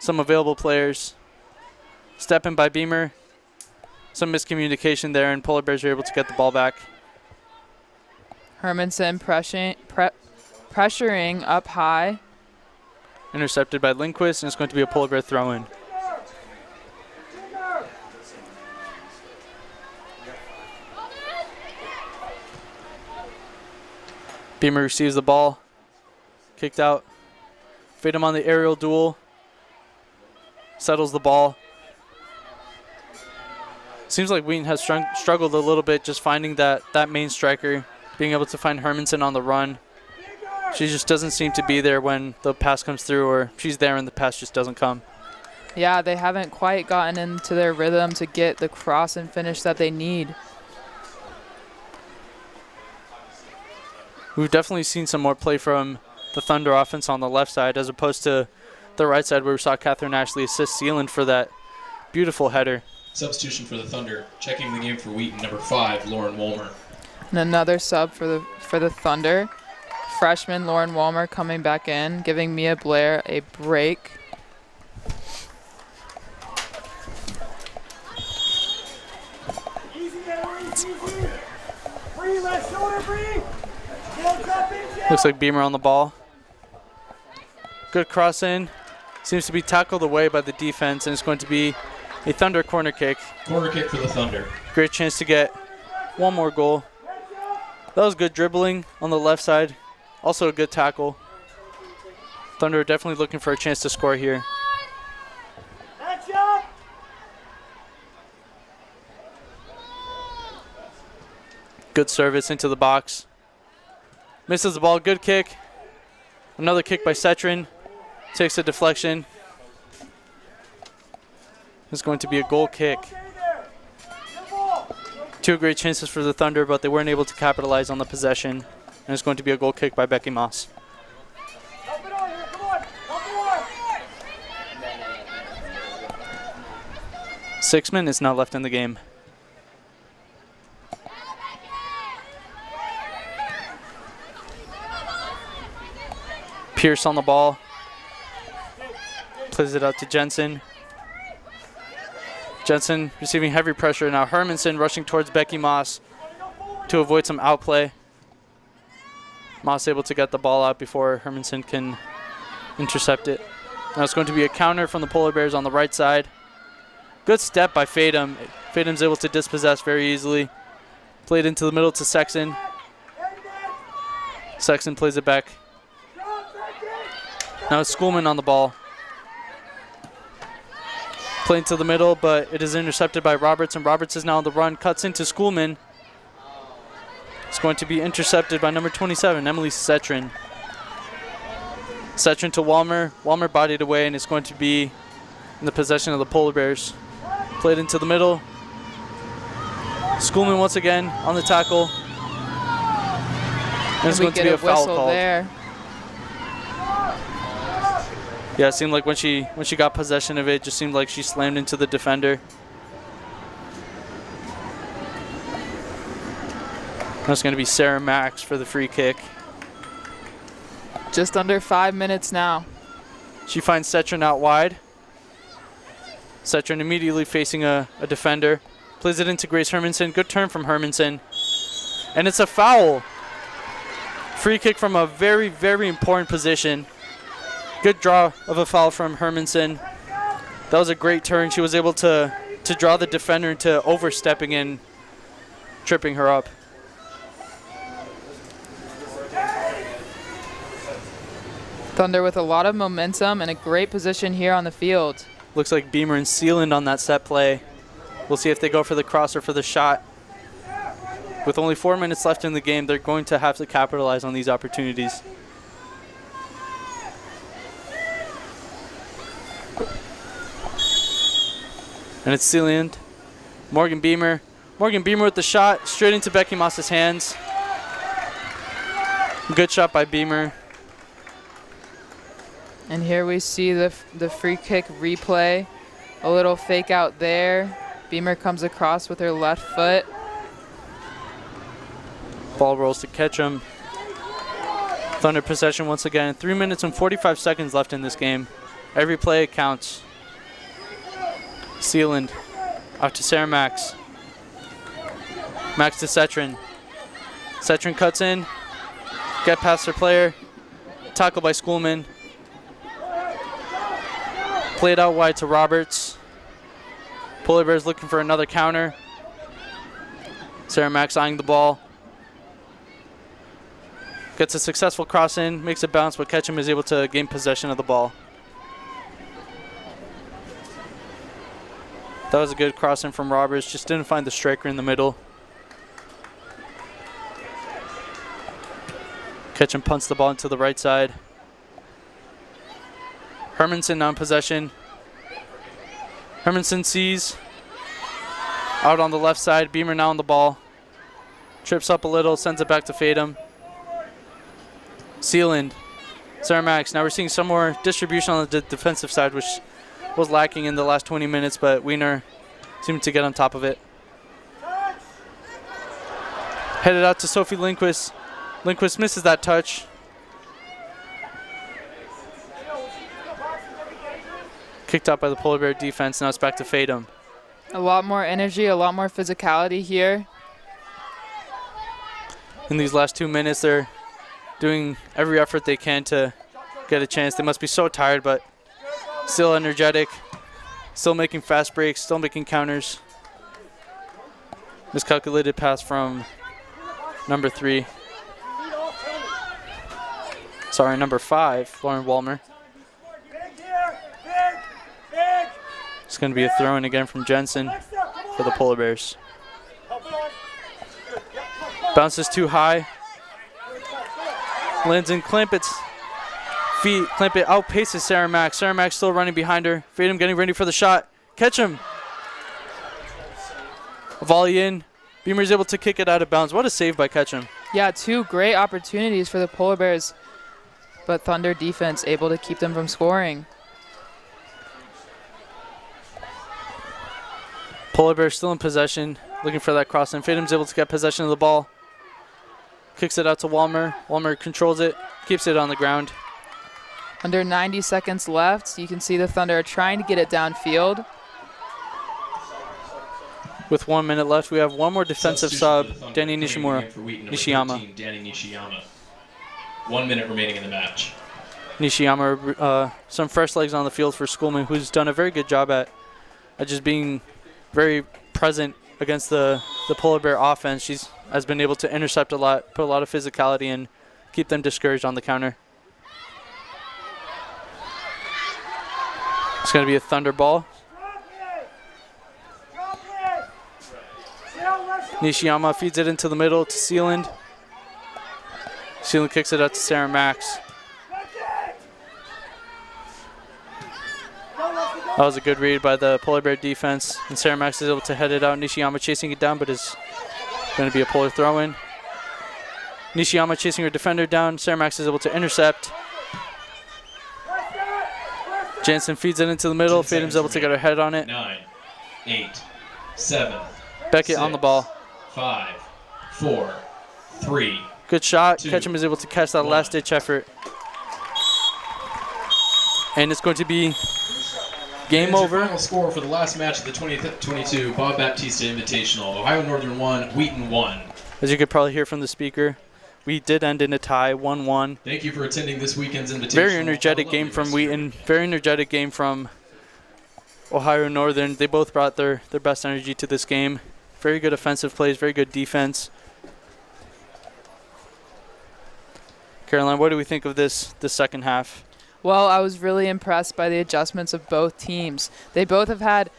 Speaker 2: available players. Step in by Beamer. Some miscommunication there, and Polar Bears are able to get the ball back.
Speaker 3: Hermanson pressuring up high.
Speaker 2: Intercepted by Lindquist, and it's going to be a Polar Bear throw-in. Beamer receives the ball. Kicked out. Fadum on the aerial duel. Settles the ball. Seems like Wheaton has struggled a little bit just finding that main striker, being able to find Hermanson on the run. She just doesn't seem to be there when the pass comes through, or she's there and the pass just doesn't come.
Speaker 3: Yeah, they haven't quite gotten into their rhythm to get the cross and finish that they need.
Speaker 2: We've definitely seen some more play from the Thunder offense on the left side as opposed to the right side where we saw Catherine Ashley assist Sealand for that beautiful header.
Speaker 1: Substitution for the Thunder. Checking the game for Wheaton, number 5, Lauren Wolmer.
Speaker 3: And another sub for the Thunder. Freshman Lauren Walmer coming back in, giving Mia Blair a break.
Speaker 4: Easy there, easy. Free, left shoulder, free. Hands up and down.
Speaker 2: Looks like Beamer on the ball. Good cross in. Seems to be tackled away by the defense, and it's going to be a Thunder corner kick.
Speaker 1: Corner kick for the Thunder.
Speaker 2: Great chance to get one more goal. That was good dribbling on the left side. Also a good tackle. Thunder definitely looking for a chance to score here.
Speaker 4: Hands up.
Speaker 2: Good service into the box. Misses the ball, good kick. Another kick by Cetrin. Takes a deflection. It's going to be a goal kick. Two great chances for the Thunder, but they weren't able to capitalize on the possession. And it's going to be a goal kick by Becky Moss.
Speaker 4: Help it on here, come on. Help it on.
Speaker 2: 6 minutes now left in the game. Pierce on the ball. Plays it out to Jensen. Jensen receiving heavy pressure. Now Hermanson rushing towards Becky Moss to avoid some outplay. Moss able to get the ball out before Hermanson can intercept it. Now it's going to be a counter from the Polar Bears on the right side. Good step by Fadum. Fadum's able to dispossess very easily. Played into the middle to Sexton. Sexton plays it back. Now it's Schoolman on the ball. Playing to the middle, but it is intercepted by Roberts, and Roberts is now on the run, cuts into Schoolman. It's going to be intercepted by number 27, Emily Cetrin. Cetrin to Walmer. Walmer bodied away, and it's going to be in the possession of the Polar Bears. Played into the middle. Schoolman once again on the tackle. And it's going to be a foul called.
Speaker 3: There.
Speaker 2: Yeah, it seemed like when she got possession of it, just seemed like she slammed into the defender. That's going to be Sarah Max for the free kick.
Speaker 3: Just under 5 minutes now.
Speaker 2: She finds Cetrin out wide. Cetrin immediately facing a defender. Plays it into Grace Hermanson. Good turn from Hermanson. And it's a foul. Free kick from a very, very important position. Good draw of a foul from Hermanson. That was a great turn. She was able to draw the defender into overstepping and tripping her up.
Speaker 3: Thunder with a lot of momentum and a great position here on the field.
Speaker 2: Looks like Beamer and Sealand on that set play. We'll see if they go for the cross or for the shot. With only 4 minutes left in the game, they're going to have to capitalize on these opportunities. And it's Sealand. Morgan Beamer. Morgan Beamer with the shot straight into Becky Moss's hands. Good shot by Beamer.
Speaker 3: And here we see the free kick replay. A little fake out there. Beamer comes across with her left foot.
Speaker 2: Ball rolls to Ketchum. Thunder possession once again. 3 minutes and 45 seconds left in this game. Every play counts. Sealand out to Sarah Max. Max to Cetrin. Cetrin cuts in. Get past her player. Tackle by Schoolman. Played out wide to Roberts. Polar Bears looking for another counter. Sarah Max eyeing the ball. Gets a successful cross in, makes it bounce, but Ketchum is able to gain possession of the ball. That was a good cross in from Roberts, just didn't find the striker in the middle. Ketchum punts the ball into the right side. Hermanson now in possession. Hermanson sees. Out on the left side. Beamer now on the ball. Trips up a little, sends it back to Fatum. Sealand. Sarah Max. Now we're seeing some more distribution on the defensive side, which was lacking in the last 20 minutes, but Wiener seemed to get on top of it. Headed out to Sophie Lindquist. Lindquist misses that touch. Kicked out by the Polar Bear defense. Now it's back to Fatum.
Speaker 3: A lot more energy, a lot more physicality here.
Speaker 2: In these last 2 minutes, they're doing every effort they can to get a chance. They must be so tired, but still energetic, still making fast breaks, still making counters. Miscalculated pass from number 3. Sorry, number 5, Lauren Walmer. It's going to be a throw-in again from Jensen for the Polar Bears. Bounces too high. Lands in Clampett's feet. Clampett outpaces Sarah Max. Sarah Max still running behind her. Fatum getting ready for the shot. Catch him. A volley in. Beamer's able to kick it out of bounds. What a save by Ketchum.
Speaker 3: Yeah, 2 great opportunities for the Polar Bears, but Thunder defense able to keep them from scoring.
Speaker 2: Polar Bears still in possession, looking for that cross, and Fatum's able to get possession of the ball. Kicks it out to Walmer. Walmer controls it, keeps it on the ground.
Speaker 3: Under 90 seconds left, you can see the Thunder are trying to get it downfield.
Speaker 2: With 1 minute left, we have one more defensive sub, Danny Nishimura.
Speaker 1: Nishiyama. Danny Nishiyama. 1 minute remaining in the match.
Speaker 2: Nishiyama, some fresh legs on the field for Schoolman, who's done a very good job at just being very present against the Polar Bear offense. She has been able to intercept a lot, put a lot of physicality, and keep them discouraged on the counter. It's going to be a Thunder ball. Nishiyama feeds it into the middle to Sealand. Sealand kicks it out to Sarah Max. That was a good read by the Polar Bear defense, and Sarah Max is able to head it out. Nishiyama chasing it down, but is going to be a Polar throw-in. Nishiyama chasing her defender down. Sarah Max is able to intercept. Jansen feeds it into the middle. Fatum's able to get her head on it.
Speaker 1: 9, 8, 7.
Speaker 2: Beckett
Speaker 1: 6,
Speaker 2: on the ball.
Speaker 1: 5, 4, 3.
Speaker 2: Good shot.
Speaker 1: 2,
Speaker 2: Ketchum is able to catch that
Speaker 1: 1.
Speaker 2: last-ditch effort. And it's going to be game over.
Speaker 1: Final score for the last match of the 2022 Bob Baptista Invitational. Ohio Northern 1, Wheaton 1.
Speaker 2: As you could probably hear from the speaker, we did end in a tie, 1-1.
Speaker 1: Thank you for attending this weekend's Invitational.
Speaker 2: Very energetic game from Wheaton. Very energetic game from Ohio Northern. They both brought their best energy to this game. Very good offensive plays, very good defense. Caroline, what do we think of this second half?
Speaker 3: Well, I was really impressed by the adjustments of both teams. They both have had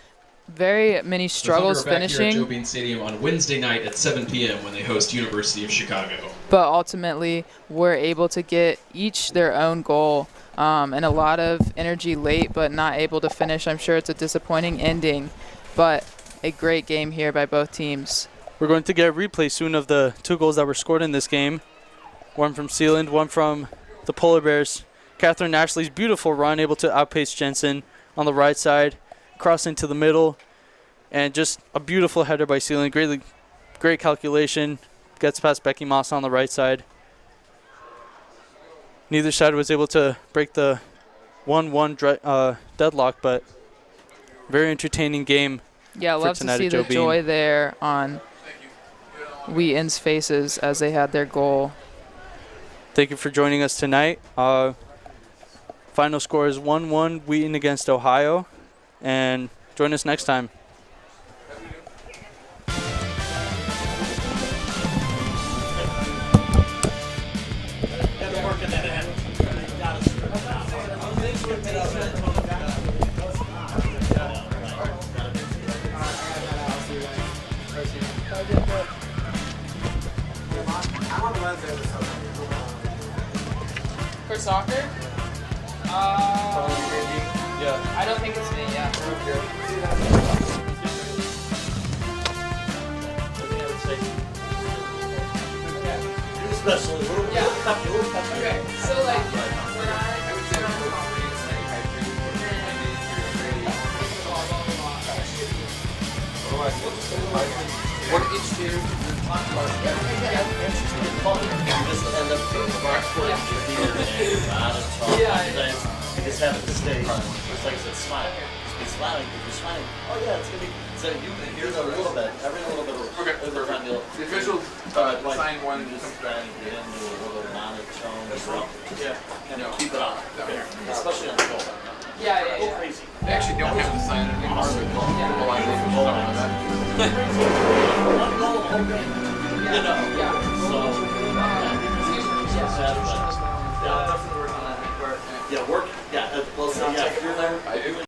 Speaker 3: very many struggles finishing.
Speaker 1: Here at Joe Bean Stadium on Wednesday night at 7 p.m. when they host University of Chicago.
Speaker 3: But ultimately, we're able to get each their own goal, and a lot of energy late, but not able to finish. I'm sure it's a disappointing ending, but a great game here by both teams.
Speaker 2: We're going to get a replay soon of the 2 goals that were scored in this game. One from Sealand, one from the Polar Bears. Catherine Ashley's beautiful run, able to outpace Jensen on the right side, cross into the middle, and just a beautiful header by Sealand. Great calculation. Gets past Becky Moss on the right side. Neither side was able to break the 1-1 deadlock, but very entertaining game.
Speaker 3: Yeah, I love to see the joy there on Wheaton's faces as they had their goal.
Speaker 2: Thank you for joining us tonight. Final score is 1-1 Wheaton against Ohio, and join us next time.
Speaker 3: For soccer?
Speaker 2: Yeah.
Speaker 3: I don't think it's me, yeah.
Speaker 10: Especially,
Speaker 3: Yeah.
Speaker 10: we'll
Speaker 3: Okay, so like, when I was in our
Speaker 10: What each year you just end up doing the box for it, you just have it to stay, just like I said, smile. Just be smiling, if you're smiling, oh yeah, it's gonna be, so you can hear a little bit, every little bit of the time you'll,
Speaker 11: the official sign one
Speaker 10: just
Speaker 11: comes
Speaker 10: try
Speaker 11: back.
Speaker 10: to get into a little monotone, and
Speaker 11: No.
Speaker 10: keep it on, especially on the goal.
Speaker 3: Yeah,
Speaker 10: Go crazy.
Speaker 11: They actually don't have to sign it anymore. People like this and stuff like that.
Speaker 10: One goal, whole game. You know. So, yeah, definitely work on that. Yeah, work. Yeah, well, so yeah, if you're there.